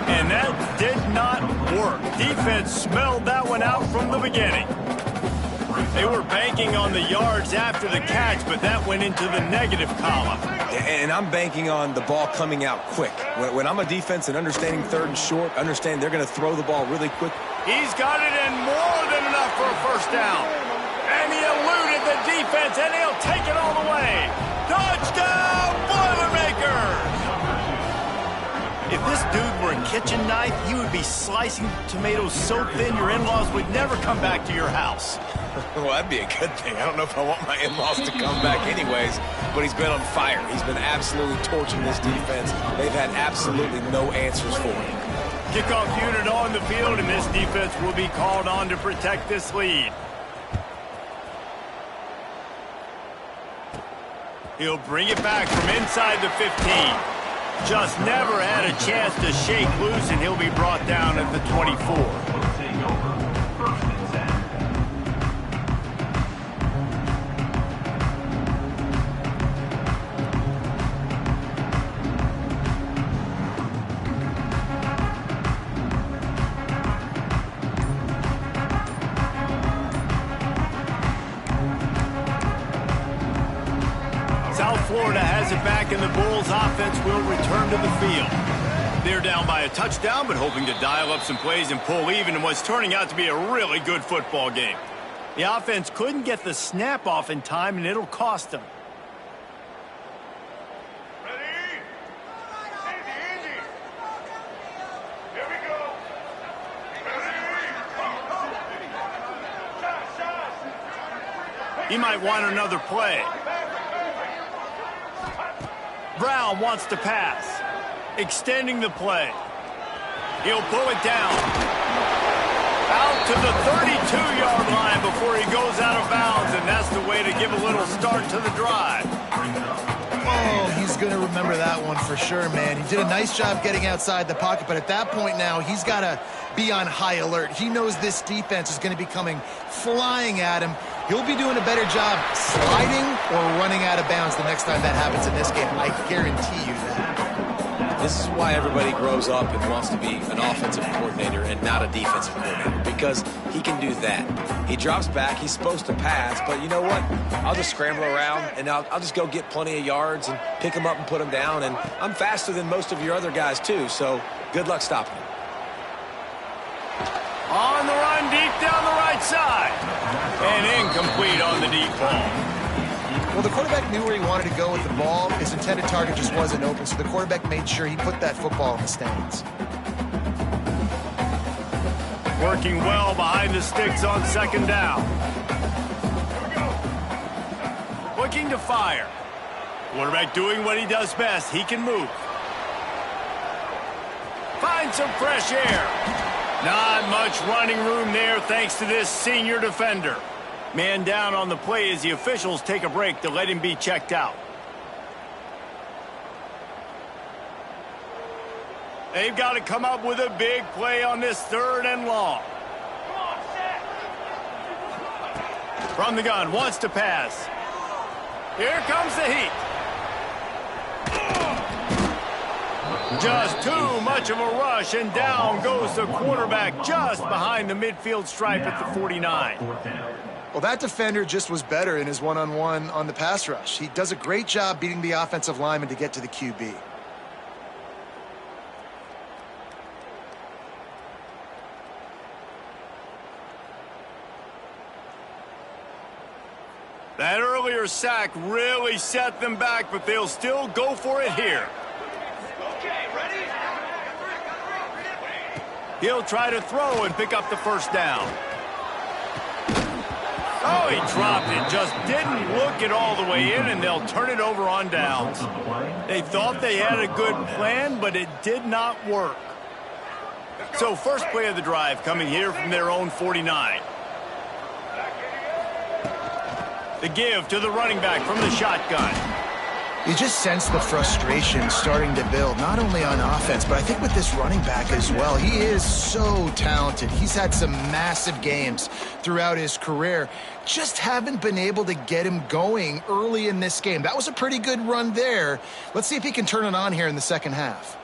Speaker 1: And that did not work. Defense smelled that one out from the beginning. They were banking on the yards after the catch, but that went into the negative column.
Speaker 2: And I'm banking on the ball coming out quick. When I'm a defense and understanding third and short, understand they're going to throw the ball really quick.
Speaker 1: He's got it in more than enough for a first down. And he eluded the defense, and he'll take it all the way. Touchdown, Boilermakers! If this dude were a kitchen knife, he would be slicing tomatoes so thin your in-laws would never come back to your house.
Speaker 2: Well, that'd be a good thing. I don't know if I want my in-laws to come back anyways, but he's been on fire. He's been absolutely torching this defense. They've had absolutely no answers for him.
Speaker 1: Kickoff unit on the field, and this defense will be called on to protect this lead. He'll bring it back from inside the 15. Just never had a chance to shake loose, and he'll be brought down at the 24. back, and the Bulls offense will return to the field. They're down by a touchdown, but hoping to dial up some plays and pull even in what's turning out to be a really good football game. The offense couldn't get the snap off in time, and it'll cost them.
Speaker 4: Ready? Easy. Here we go.
Speaker 1: He might want another play. Brown wants to pass. Extending the play. He'll pull it down. Out to the 32-yard line before he goes out of bounds, and that's the way to give a little start to the drive.
Speaker 3: Oh, he's going to remember that one for sure, man. He did a nice job getting outside the pocket, but at that point now, he's got to be on high alert. He knows this defense is going to be coming flying at him. He'll be doing a better job sliding or running out of bounds the next time that happens in this game. I guarantee you that.
Speaker 2: This is why everybody grows up and wants to be an offensive coordinator and not a defensive coordinator, because he can do that. He drops back, he's supposed to pass, but you know what? I'll just scramble around, and I'll just go get plenty of yards and pick them up and put them down, and I'm faster than most of your other guys too, so good luck stopping him.
Speaker 1: On the run, deep down the right side. And incomplete on the deep ball.
Speaker 3: Well, the quarterback knew where he wanted to go with the ball. His intended target just wasn't open, so the quarterback made sure he put that football in the stands.
Speaker 1: Working well behind the sticks on second down. Looking to fire. Quarterback doing what he does best. He can move. Find some fresh air. Not much running room there thanks to this senior defender. Man down on the play as the officials take a break to let him be checked out. They've got to come up with a big play on this 3rd and long. From the gun, wants to pass. Here comes the heat. Just too much of a rush, and down goes the quarterback just behind the midfield stripe at the 49.
Speaker 3: Well, that defender just was better in his one-on-one on the pass rush. He does a great job beating the offensive lineman to get to the QB.
Speaker 1: That earlier sack really set them back, but they'll still go for it here. He'll try to throw and pick up the first down. Oh, he dropped it. Just didn't look it all the way in, and they'll turn it over on downs. They thought they had a good plan, but it did not work. So first play of the drive coming here from their own 49. The give to the running back from the shotgun.
Speaker 3: You just sense the frustration starting to build, not only on offense, but I think with this running back as well. He is so talented. He's had some massive games throughout his career. Just haven't been able to get him going early in this game. That was a pretty good run there. Let's see if he can turn it on here in the second half.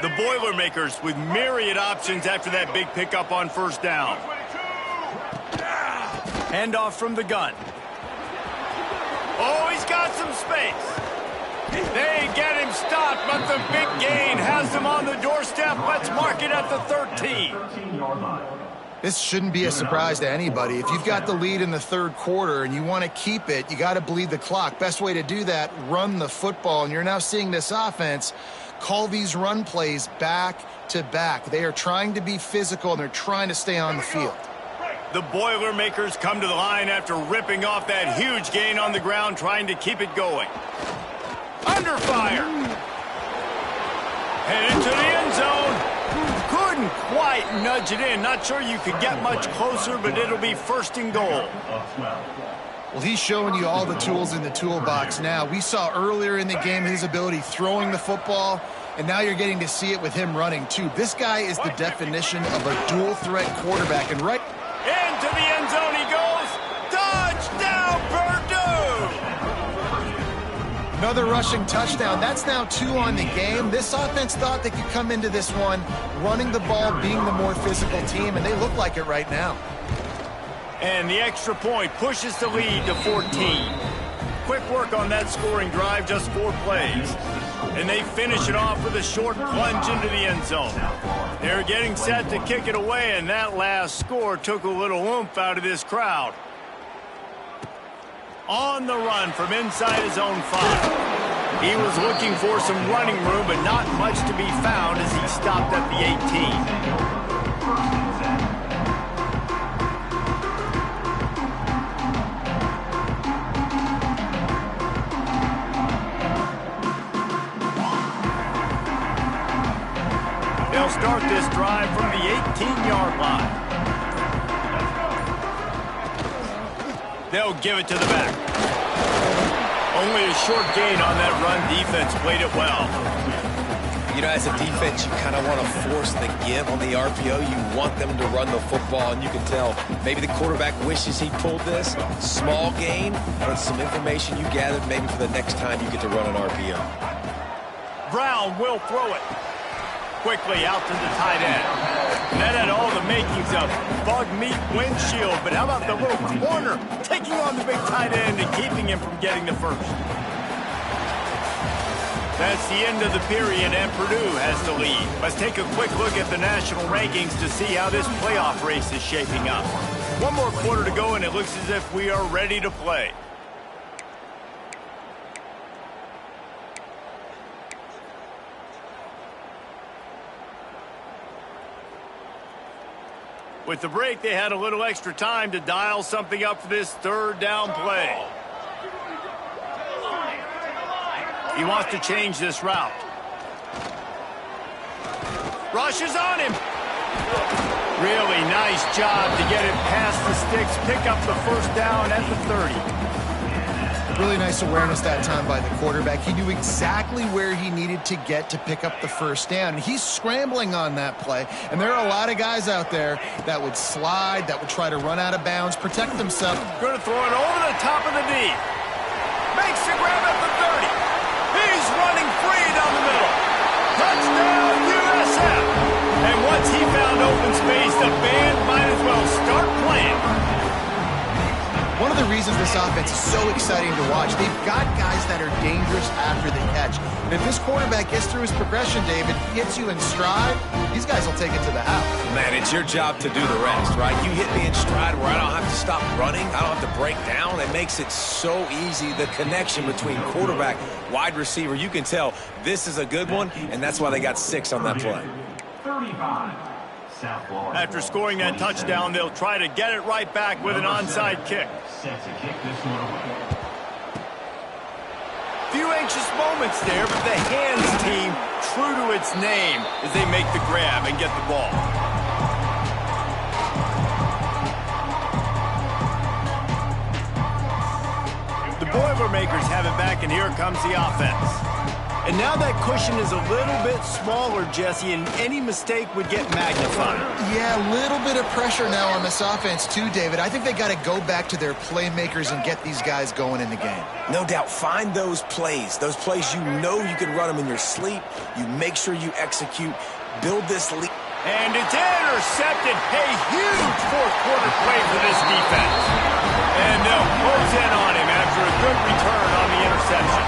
Speaker 1: The Boilermakers with myriad options after that big pickup on first down. Handoff from the gun. Oh, he's got some space. They get him stopped, but the big gain has them on the doorstep. Let's mark it at the 13.
Speaker 3: This shouldn't be a surprise to anybody. If you've got the lead in the third quarter and you want to keep it, you got to bleed the clock. Best way to do that, run the football. And you're now seeing this offense call these run plays back to back. They are trying to be physical, and they're trying to stay on the field.
Speaker 1: The Boilermakers come to the line after ripping off that huge gain on the ground, trying to keep it going. Under fire. Headed to the end zone. Couldn't quite nudge it in. Not sure you could get much closer, but it'll be first and goal.
Speaker 3: Well, he's showing you all the tools in the toolbox now. We saw earlier in the game his ability throwing the football, and now you're getting to see it with him running, too. This guy is the definition of a dual-threat quarterback, and right
Speaker 1: into the end zone he goes. Touchdown, Purdue!
Speaker 3: Another rushing touchdown. That's now 2 on the game. This offense thought they could come into this one running the ball, being the more physical team, and they look like it right now.
Speaker 1: And the extra point pushes the lead to 14. quick work on that scoring drive, just 4 plays. And they finish it off with a short plunge into the end zone. They're getting set to kick it away, and that last score took a little oomph out of this crowd. On the run from inside his own 5. He was looking for some running room, but not much to be found as he stopped at the 18. They'll start this drive from the 18-yard line. They'll give it to the back. Only a short gain on that run. Defense played it well.
Speaker 2: You know, as a defense, you kind of want to force the give on the RPO. You want them to run the football, and you can tell maybe the quarterback wishes he pulled this. Small gain, but some information you gathered maybe for the next time you get to run an RPO.
Speaker 1: Brown will throw it. Quickly out to the tight end. That had all the makings of bug meat windshield, but how about the little corner taking on the big tight end and keeping him from getting the first? That's the end of the period, and Purdue has the lead. Let's take a quick look at the national rankings to see how this playoff race is shaping up. One more quarter to go, and it looks as if we are ready to play. With the break, they had a little extra time to dial something up for this third down play. He wants to change this route. Rush is on him. Really nice job to get it past the sticks, pick up the first down at the 30.
Speaker 3: Really nice awareness that time by the quarterback. He knew exactly where he needed to get to pick up the first down. He's scrambling on that play, and there are a lot of guys out there that would slide, that would try to run out of bounds, protect themselves.
Speaker 1: Going to throw it over the top of the knee. Makes the grab at the 30. He's running free down the middle. Touchdown, USF. And once he found open space, the band might as well start playing.
Speaker 3: One of the reasons this offense is so exciting to watch, they've got guys that are dangerous after the catch. And if this quarterback gets through his progression, David, hits you in stride, these guys will take it to the house.
Speaker 2: Man, it's your job to do the rest, right? You hit me in stride where I don't have to stop running. I don't have to break down. It makes it so easy, the connection between quarterback, wide receiver. You can tell this is a good one, and that's why they got 6 on that play.
Speaker 6: 35.
Speaker 1: After scoring that touchdown, they'll try to get it right back with an onside kick. Few anxious moments there, but the hands team true to its name as they make the grab and get the ball. The Boilermakers have it back, and here comes the offense. And now that cushion is a little bit smaller, Jesse, and any mistake would get magnified.
Speaker 3: Yeah, a little bit of pressure now on this offense too, David. I think they got to go back to their playmakers and get these guys going in the game.
Speaker 2: No doubt. Find those plays you know you can run them in your sleep. You make sure you execute. Build this lead.
Speaker 1: And it's intercepted. A huge fourth quarter play for this defense. And they'll close in on him after a good return on the interception.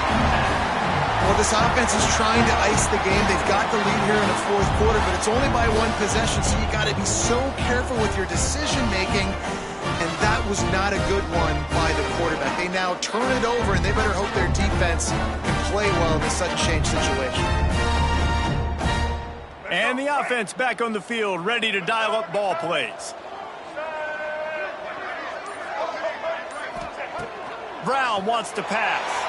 Speaker 3: Well, this offense is trying to ice the game. They've got the lead here in the fourth quarter, but it's only by 1 possession, so you got to be so careful with your decision-making, and that was not a good one by the quarterback. They now turn it over, and they better hope their defense can play well in this sudden change situation.
Speaker 1: And the offense back on the field, ready to dial up ball plays. Brown wants to pass.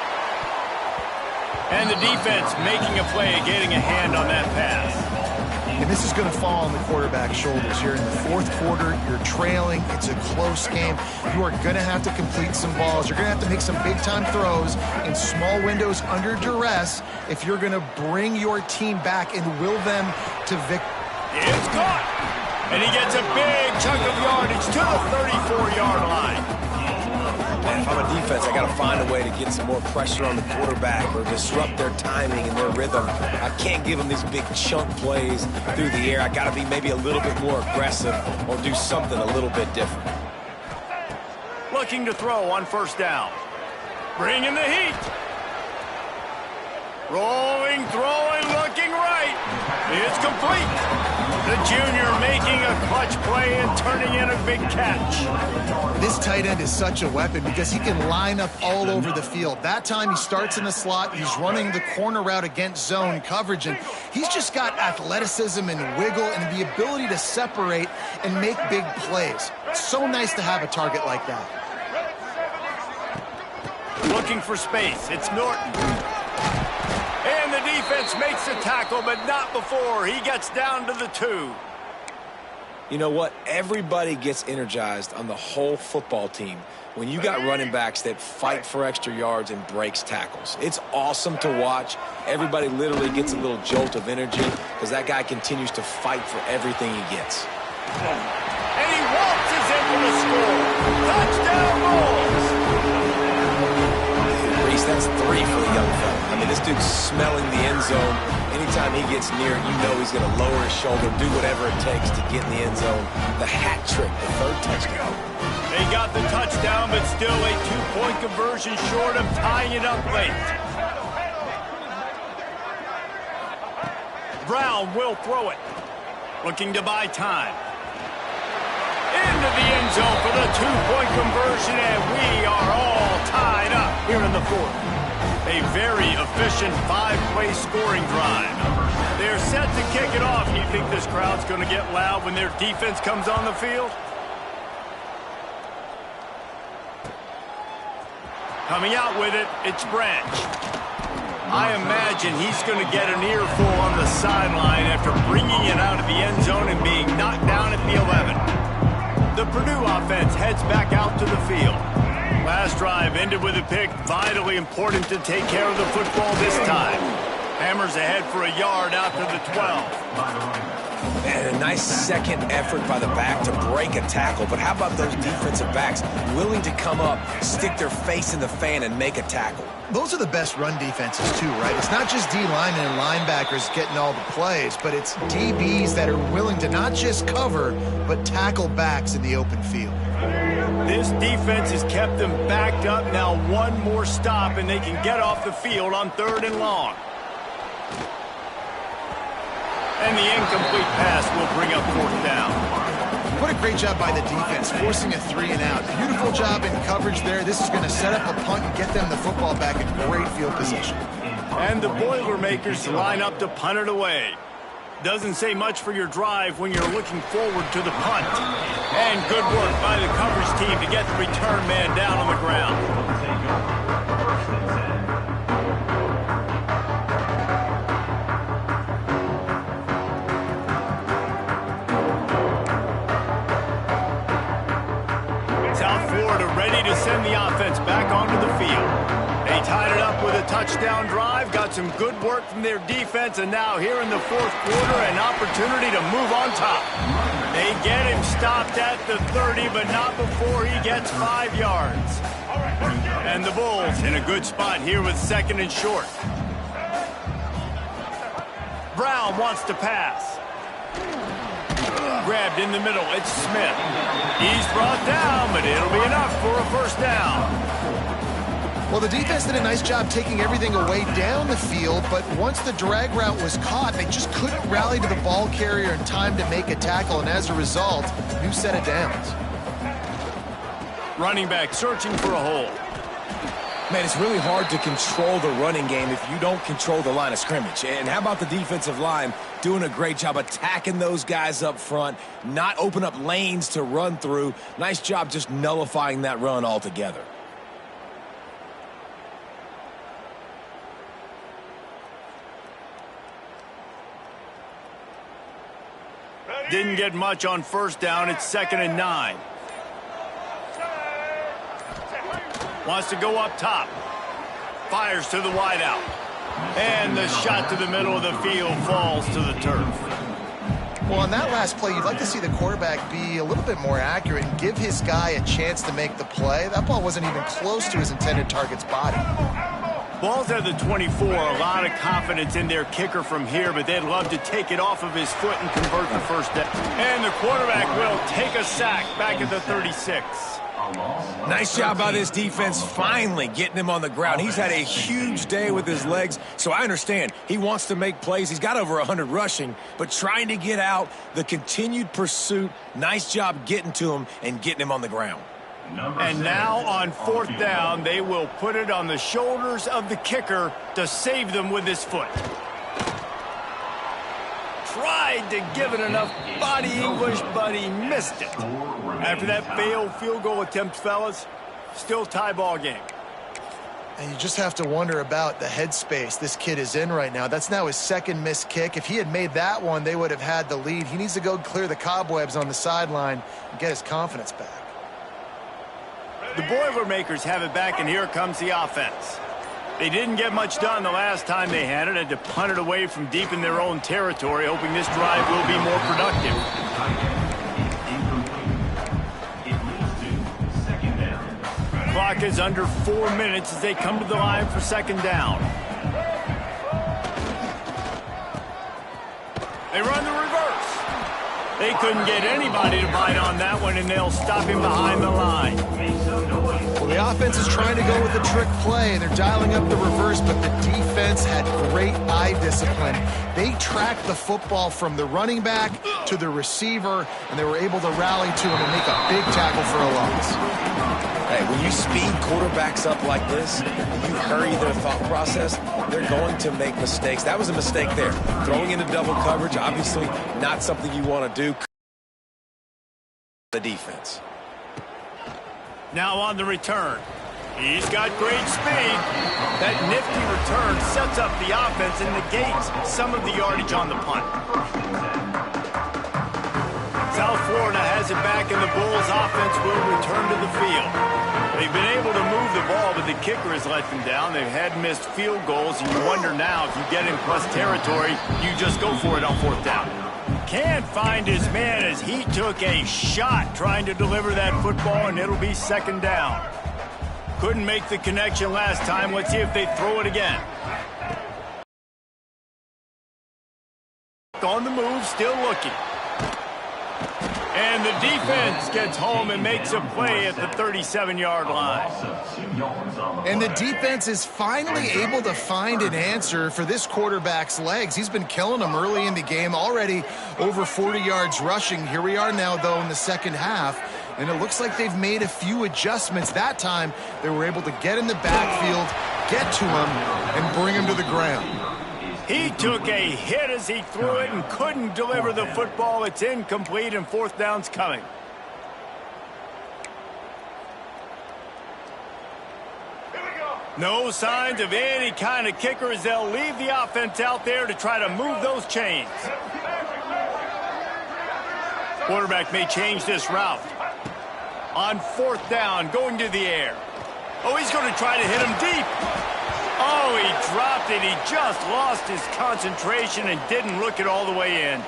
Speaker 1: And the defense making a play, getting a hand on that pass.
Speaker 3: And this is going to fall on the quarterback's shoulders. You're in the fourth quarter. You're trailing. It's a close game. You are going to have to complete some balls. You're going to have to make some big-time throws in small windows under duress if you're going to bring your team back and will them to victory.
Speaker 1: It's caught. And he gets a big chunk of yardage to the 34-yard line.
Speaker 2: And if I'm a defense, I got to find a way to get some more pressure on the quarterback or disrupt their timing and their rhythm. I can't give them these big chunk plays through the air. I got to be maybe a little bit more aggressive or do something a little bit different.
Speaker 1: Looking to throw on first down. Bringing the heat. Rolling, throwing, looking right. It's complete. The junior making a clutch play and turning in a big catch.
Speaker 3: This tight end is such a weapon because he can line up all over the field. That time he starts in the slot. He's running the corner route against zone coverage, and he's just got athleticism and wiggle and the ability to separate and make big plays. It's so nice to have a target like that.
Speaker 1: Looking for space. It's Norton. And the defense makes the tackle, but not before he gets down to the 2.
Speaker 2: You know what? Everybody gets energized on the whole football team when you got running backs that fight for extra yards and breaks tackles. It's awesome to watch. Everybody literally gets a little jolt of energy because that guy continues to fight for everything he gets.
Speaker 1: And he waltzes in for the score. Touchdown Bulls!
Speaker 2: Reese, that's 3 for the young fella. I mean, this dude's smelling the end zone. Anytime he gets near it, you know he's going to lower his shoulder, do whatever it takes to get in the end zone. The hat trick, the 3rd touchdown.
Speaker 1: They got the touchdown, but still a 2-point conversion short of tying it up late. Brown will throw it. Looking to buy time. Into the end zone for the 2-point conversion, and we are all tied up here in the 4th. A very efficient 5-play scoring drive. They're set to kick it off. Do you think this crowd's going to get loud when their defense comes on the field? Coming out with it, it's Branch. I imagine he's going to get an earful on the sideline after bringing it out of the end zone and being knocked down at the 11. The Purdue offense heads back out to the field. Last drive ended with a pick. Vitally important to take care of the football this time. Hammers ahead for a yard out to the 12.
Speaker 2: And a nice second effort by the back to break a tackle. But how about those defensive backs willing to come up, stick their face in the fan, and make a tackle?
Speaker 3: Those are the best run defenses too, right? It's not just D linemen and linebackers getting all the plays, but it's DBs that are willing to not just cover, but tackle backs in the open field.
Speaker 1: This defense has kept them backed up. Now one more stop, and they can get off the field on 3rd and long. And the incomplete pass will bring up 4th down.
Speaker 3: What a great job by the defense, forcing a 3 and out. Beautiful job in coverage there. This is going to set up a punt and get them the football back in great field position.
Speaker 1: And the Boilermakers line up to punt it away. Doesn't say much for your drive when you're looking forward to the punt. And good work by the coverage team to get the return man down on the ground. South Florida ready to send the offense back onto the field. They tied it up with a touchdown drive, got some good work from their defense, and now here in the 4th quarter, an opportunity to move on top. They get him stopped at the 30, but not before he gets 5 yards. And the Bulls in a good spot here with 2nd and short. Brown wants to pass. Grabbed in the middle, it's Smith. He's brought down, but it'll be enough for a 1st down.
Speaker 3: Well, the defense did a nice job taking everything away down the field, but once the drag route was caught, they just couldn't rally to the ball carrier in time to make a tackle, and as a result, new set of downs.
Speaker 1: Running back searching for a hole.
Speaker 2: Man, it's really hard to control the running game if you don't control the line of scrimmage. And how about the defensive line doing a great job attacking those guys up front, not open up lanes to run through. Nice job just nullifying that run altogether.
Speaker 1: Didn't get much on 1st down. It's 2nd and 9. Wants to go up top. Fires to the wideout. And the shot to the middle of the field falls to the turf.
Speaker 3: Well, on that last play, you'd like to see the quarterback be a little bit more accurate and give his guy a chance to make the play. That ball wasn't even close to his intended target's body.
Speaker 1: Ball's at the 24. A lot of confidence in their kicker from here, but they'd love to take it off of his foot and convert the 1st down. And the quarterback will take a sack back at the 36.
Speaker 2: Nice job by this defense finally getting him on the ground. He's had a huge day with his legs, so I understand. He wants to make plays. He's got over 100 rushing, but trying to get out, the continued pursuit, nice job getting to him and getting him on the ground.
Speaker 1: And now on fourth down, they will put it on the shoulders of the kicker to save them with his foot. Tried to give it enough body English, but he missed it. After that failed field goal attempt, fellas, still tie ball game.
Speaker 3: And you just have to wonder about the headspace this kid is in right now. That's now his second missed kick. If he had made that one, they would have had the lead. He needs to go clear the cobwebs on the sideline and get his confidence back.
Speaker 1: The Boilermakers have it back, and here comes the offense. They didn't get much done the last time they had it. Had to punt it away from deep in their own territory, hoping this drive will be more productive. Clock is under 4 minutes as they come to the line for second down. They run the reverse. They couldn't get anybody to bite on that one, and they'll stop him behind the line.
Speaker 3: Well, the offense is trying to go with a trick play, and they're dialing up the reverse, but the defense had great eye discipline. They tracked the football from the running back to the receiver, and they were able to rally to him and make a big tackle for a loss.
Speaker 2: Hey, when you speed quarterbacks up like this, and you hurry their thought process, they're going to make mistakes. That was a mistake there. Throwing into double coverage, obviously not something you want to do. The defense.
Speaker 1: Now on the return. He's got great speed. That nifty return sets up the offense and negates some of the yardage on the punt. South Florida has it back, and the Bulls offense will return to the field. They've been able to move the ball, but the kicker has let them down. They've had missed field goals, and you wonder now if you get in plus territory, you just go for it on fourth down. Can't find his man as he took a shot trying to deliver that football, and it'll be second down. Couldn't make the connection last time. Let's see if they throw it again. On the move, still looking. And the defense gets home and makes a play at the 37-yard line.
Speaker 3: And the defense is finally able to find an answer for this quarterback's legs. He's been killing them early in the game, already over 40 yards rushing. Here we are now, though, in the second half, and it looks like they've made a few adjustments. That time, they were able to get in the backfield, get to him, and bring him to the ground.
Speaker 1: He took a hit as he threw it and couldn't deliver the football. It's incomplete, and fourth down's coming. No signs of any kind of kicker as they'll leave the offense out there to try to move those chains. Quarterback may change this route. On fourth down, going to the air. Oh, he's going to try to hit him deep. Oh, he dropped it. He just lost his concentration and didn't look it all the way in.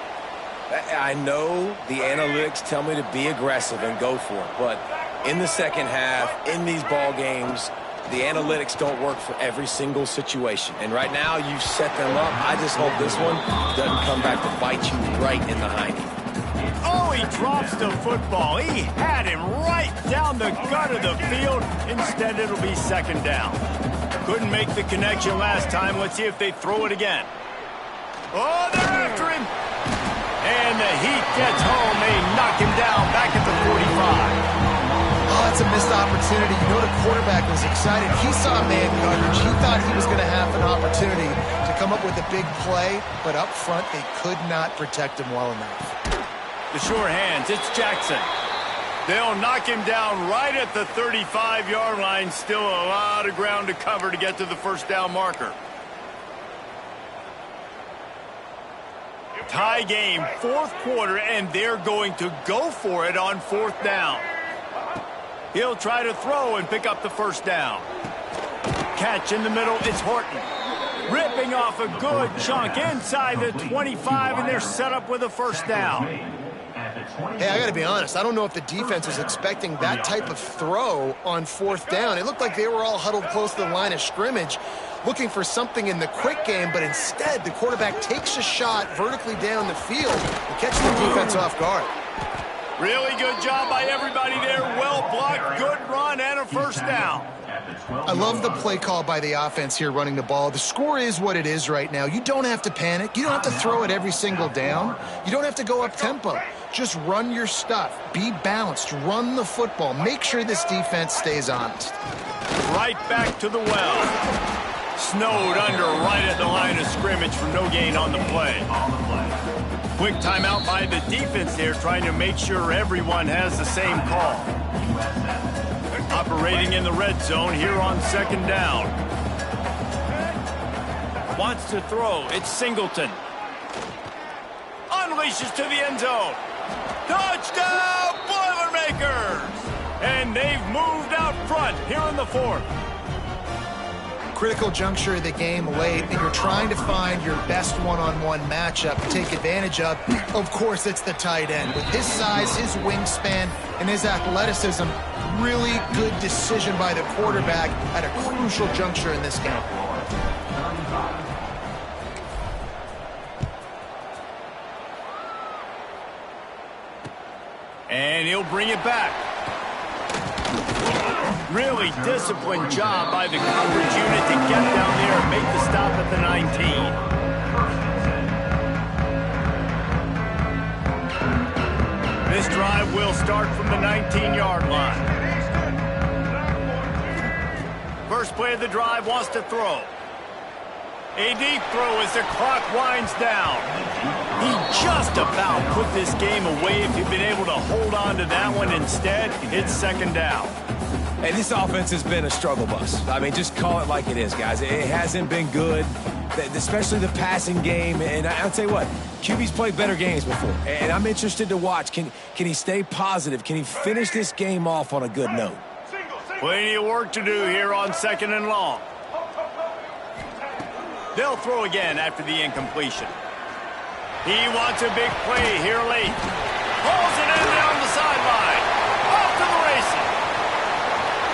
Speaker 2: I know the analytics tell me to be aggressive and go for it, but in the second half, in these ball games, the analytics don't work for every single situation. And right now, you set them up. I just hope this one doesn't come back to bite you right in the hiney.
Speaker 1: Oh, he drops the football. He had him right down the gut of the field. Instead, it'll be second down. Couldn't make the connection last time. Let's see if they throw it again. Oh, they're after him. And the Heat gets home. They knock him down back at the 45.
Speaker 3: Oh, that's a missed opportunity. You know the quarterback was excited. He saw man coverage. He thought he was going to have an opportunity to come up with a big play, but up front, they could not protect him well enough.
Speaker 1: The sure hands, it's Jackson. They'll knock him down right at the 35-yard line. Still a lot of ground to cover to get to the first down marker. Tie game, fourth quarter, and they're going to go for it on fourth down. He'll try to throw and pick up the first down. Catch in the middle, it's Horton. Ripping off a good chunk inside the 25, and they're set up with a first down.
Speaker 3: Hey, I got to be honest. I don't know if the defense was expecting that type of throw on fourth down. It looked like they were all huddled close to the line of scrimmage, looking for something in the quick game, but instead the quarterback takes a shot vertically down the field and catches the defense off guard.
Speaker 1: Really good job by everybody there. Well blocked, good run, and a first down.
Speaker 3: I love the play call by the offense here running the ball. The score is what it is right now. You don't have to panic. You don't have to throw it every single down. You don't have to go up tempo. Just run your stuff. Be balanced. Run the football. Make sure this defense stays honest.
Speaker 1: Right back to the well. Snowed under right at the line of scrimmage for no gain on the play. Quick timeout by the defense there, trying to make sure everyone has the same call. Operating in the red zone here on second down. Wants to throw. It's Singleton. Unleashes to the end zone. Touchdown, Boilermakers! And they've moved out front here in the fourth.
Speaker 3: Critical juncture of the game late, and you're trying to find your best one-on-one matchup to take advantage of. Of course, it's the tight end. With his size, his wingspan, and his athleticism, really good decision by the quarterback at a crucial juncture in this game.
Speaker 1: And he'll bring it back. Really disciplined job by the coverage unit to get down there and make the stop at the 19. This drive will start from the 19-yard line. First play of the drive wants to throw. A deep throw as the clock winds down. He just about put this game away if he'd been able to hold on to that one. Instead, it's second down.
Speaker 2: And this offense has been a struggle bus. I mean, just call it like it is, guys. It hasn't been good, especially the passing game. And I'll tell you what, QB's played better games before. And I'm interested to watch. Can he stay positive? Can he finish this game off on a good note?
Speaker 1: Plenty of work to do here on second and long. They'll throw again after the incompletion. He wants a big play here late. Pulls it in down the sideline. Off to the races.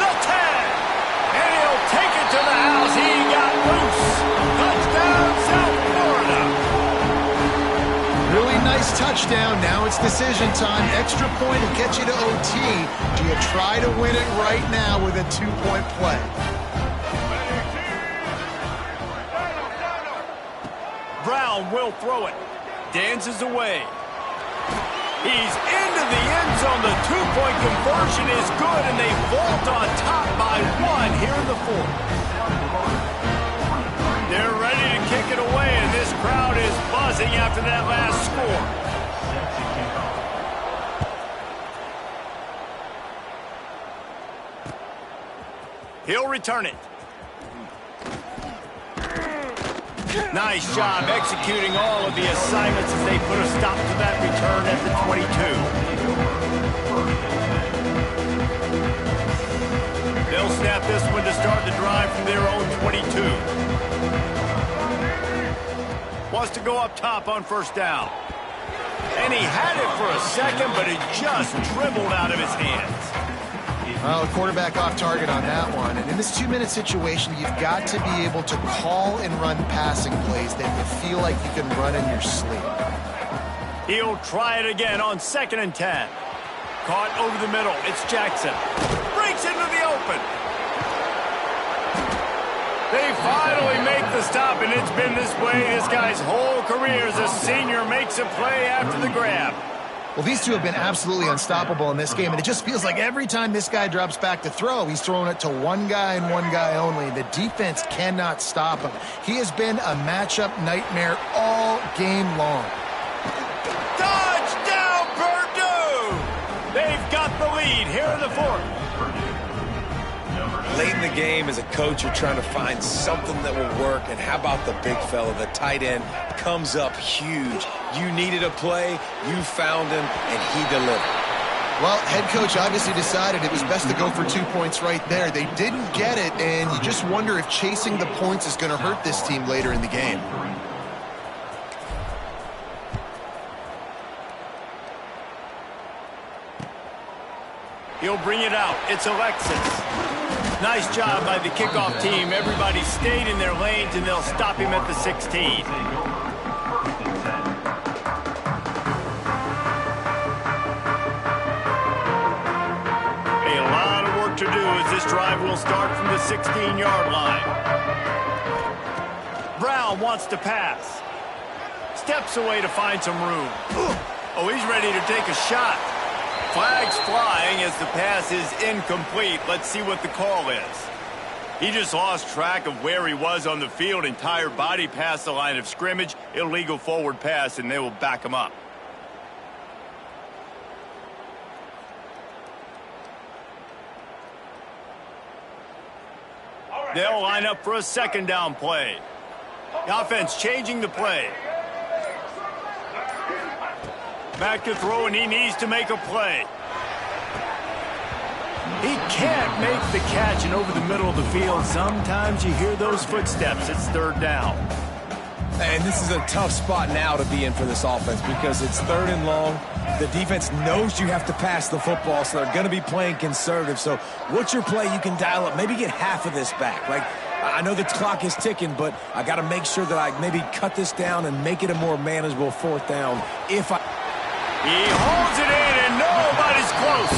Speaker 1: The 10. And he'll take it to the house. He got loose. Touchdown, South Florida.
Speaker 3: Really nice touchdown. Now it's decision time. Extra point to get you to OT. Do you try to win it right now with a 2-point play?
Speaker 1: Brown will throw it. Dances away. He's into the end zone. The 2-point conversion is good, and they vault on top by 1 here in the fourth. They're ready to kick it away, and this crowd is buzzing after that last score. He'll return it. Nice job executing all of the assignments as they put a stop to that return at the 22. They'll snap this one to start the drive from their own 22. Wants to go up top on first down. And he had it for a second, but it just dribbled out of his hands.
Speaker 3: Well, the quarterback off target on that one. And in this 2-minute situation, you've got to be able to call and run passing plays that you feel like you can run in your sleep.
Speaker 1: He'll try it again on second and 10. Caught over the middle. It's Jackson. Breaks into the open. They finally make the stop, and it's been this way this guy's whole career as a senior makes a play after the grab.
Speaker 3: Well, these two have been absolutely unstoppable in this game, and it just feels like every time this guy drops back to throw, he's throwing it to one guy and one guy only. The defense cannot stop him. He has been a matchup nightmare all game long.
Speaker 1: Touchdown, Purdue! They've got the lead here in the fourth.
Speaker 2: Late in the game, as a coach, you're trying to find something that will work. And how about the big fella, the tight end, comes up huge. You needed a play, you found him, and he delivered.
Speaker 3: Well, head coach obviously decided it was best to go for 2 points right there. They didn't get it, and you just wonder if chasing the points is going to hurt this team later in the game.
Speaker 1: He'll bring it out. It's Alexis. Nice job by the kickoff team. Everybody stayed in their lanes, and they'll stop him at the 16. 16-yard line. Brown wants to pass. Steps away to find some room. Oh, he's ready to take a shot. Flags flying as the pass is incomplete. Let's see what the call is. He just lost track of where he was on the field. Entire body past the line of scrimmage. Illegal forward pass, and they will back him up. They'll line up for a second down play. The offense changing the play. Back to throw, and he needs to make a play. He can't make the catch, and over the middle of the field, sometimes you hear those footsteps. It's third down.
Speaker 2: And this is a tough spot now to be in for this offense because it's third and long. The defense knows you have to pass the football, so they're going to be playing conservative. So what's your play you can dial up? Maybe get half of this back. Like, I know the clock is ticking, but I got to make sure that I maybe cut this down and make it a more manageable fourth down.
Speaker 1: He holds it in, and nobody's close.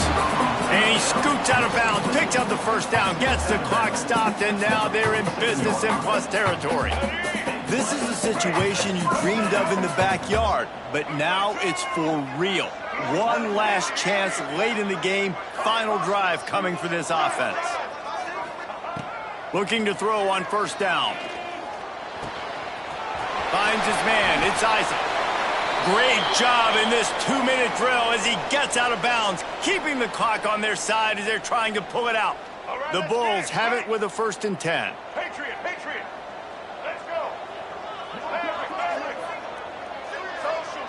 Speaker 1: And he scoots out of bounds, picks up the first down, gets the clock stopped, and now they're in business in plus territory. This is a situation you dreamed of in the backyard, but now it's for real. One last chance late in the game, final drive coming for this offense. Looking to throw on first down. Finds his man, it's Isaac. Great job in this 2-minute drill as he gets out of bounds, keeping the clock on their side as they're trying to pull it out. The Bulls have it with a 1st and 10.
Speaker 4: Patriot, Patriot. Let's go. Maverick. Social.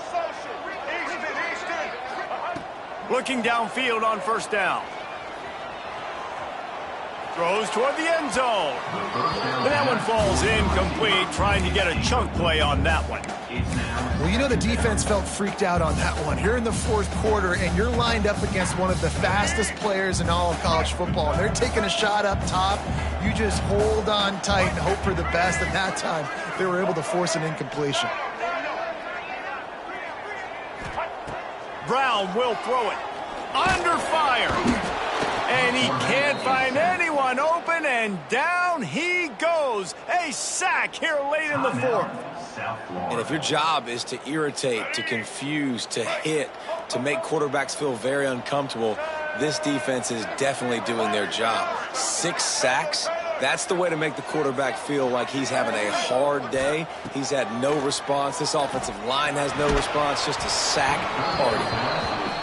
Speaker 4: Easton.
Speaker 1: Looking downfield on first down. Throws toward the end zone. But that one falls incomplete, trying to get a chunk play on that one.
Speaker 3: Well, you know the defense felt freaked out on that one. You're in the fourth quarter, and you're lined up against one of the fastest players in all of college football. And they're taking a shot up top. You just hold on tight and hope for the best. And that time, they were able to force an incompletion.
Speaker 1: Brown will throw it. Under fire. And he can't find anyone open, and down he goes. A sack here late in the fourth.
Speaker 2: And if your job is to irritate, to confuse, to hit, to make quarterbacks feel very uncomfortable, this defense is definitely doing their job. 6 sacks, that's the way to make the quarterback feel like he's having a hard day. He's had no response. This offensive line has no response, just a sack party.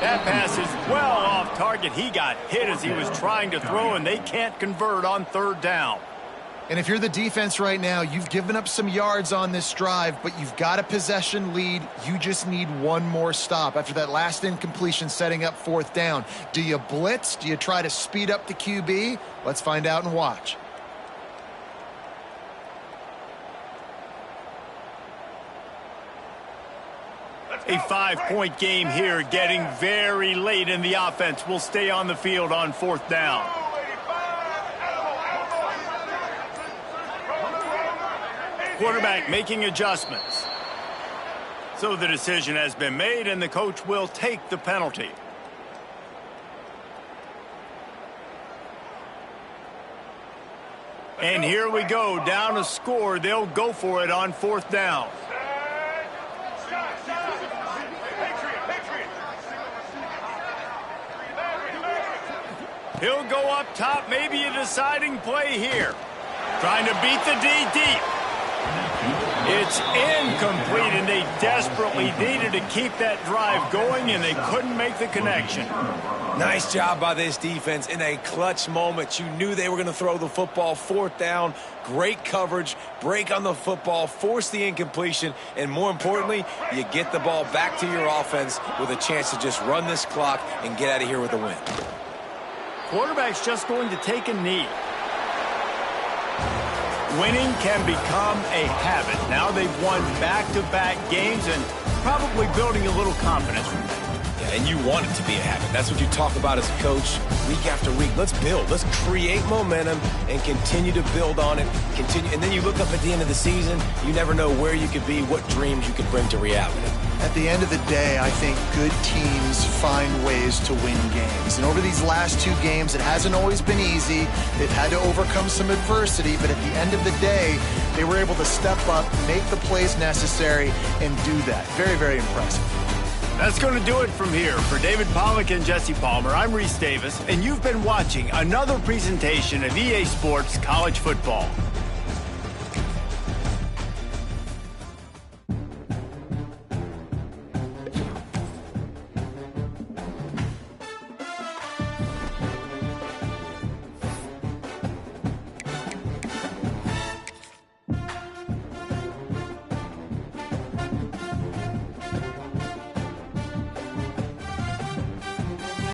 Speaker 1: That pass is well off target. He got hit as he was trying to throw, and they can't convert on third down.
Speaker 3: And if you're the defense right now, you've given up some yards on this drive, but you've got a possession lead. You just need one more stop after that last incompletion setting up fourth down. Do you blitz? Do you try to speed up the QB? Let's find out and watch.
Speaker 1: A 5-point game here, getting very late in the offense. Will stay on the field on fourth down. Quarterback making adjustments. So the decision has been made, and the coach will take the penalty. And here we go, down a score. They'll go for it on fourth down. He'll go up top, maybe a deciding play here. Trying to beat the D deep. It's incomplete, and they desperately needed to keep that drive going, and they couldn't make the connection.
Speaker 2: Nice job by this defense in a clutch moment. You knew they were going to throw the football. Fourth down, great coverage, break on the football, force the incompletion, and more importantly, you get the ball back to your offense with a chance to just run this clock and get out of here with a win.
Speaker 1: Quarterback's just going to take a knee. Winning can become a habit. Now they've won back-to-back games and probably building a little confidence from that.
Speaker 2: Yeah, and you want it to be a habit. That's what you talk about as a coach week after week. Let's build. Let's create momentum and continue to build on it. And then you look up at the end of the season, you never know where you could be, what dreams you could bring to reality.
Speaker 3: At the end of the day, I think good teams find ways to win games. And over these last 2 games, it hasn't always been easy. They've had to overcome some adversity, but at the end of the day, they were able to step up, make the plays necessary, and do that. Very, very impressive.
Speaker 1: That's going to do it from here. For David Pollack and Jesse Palmer, I'm Reese Davis, and you've been watching another presentation of EA Sports College Football.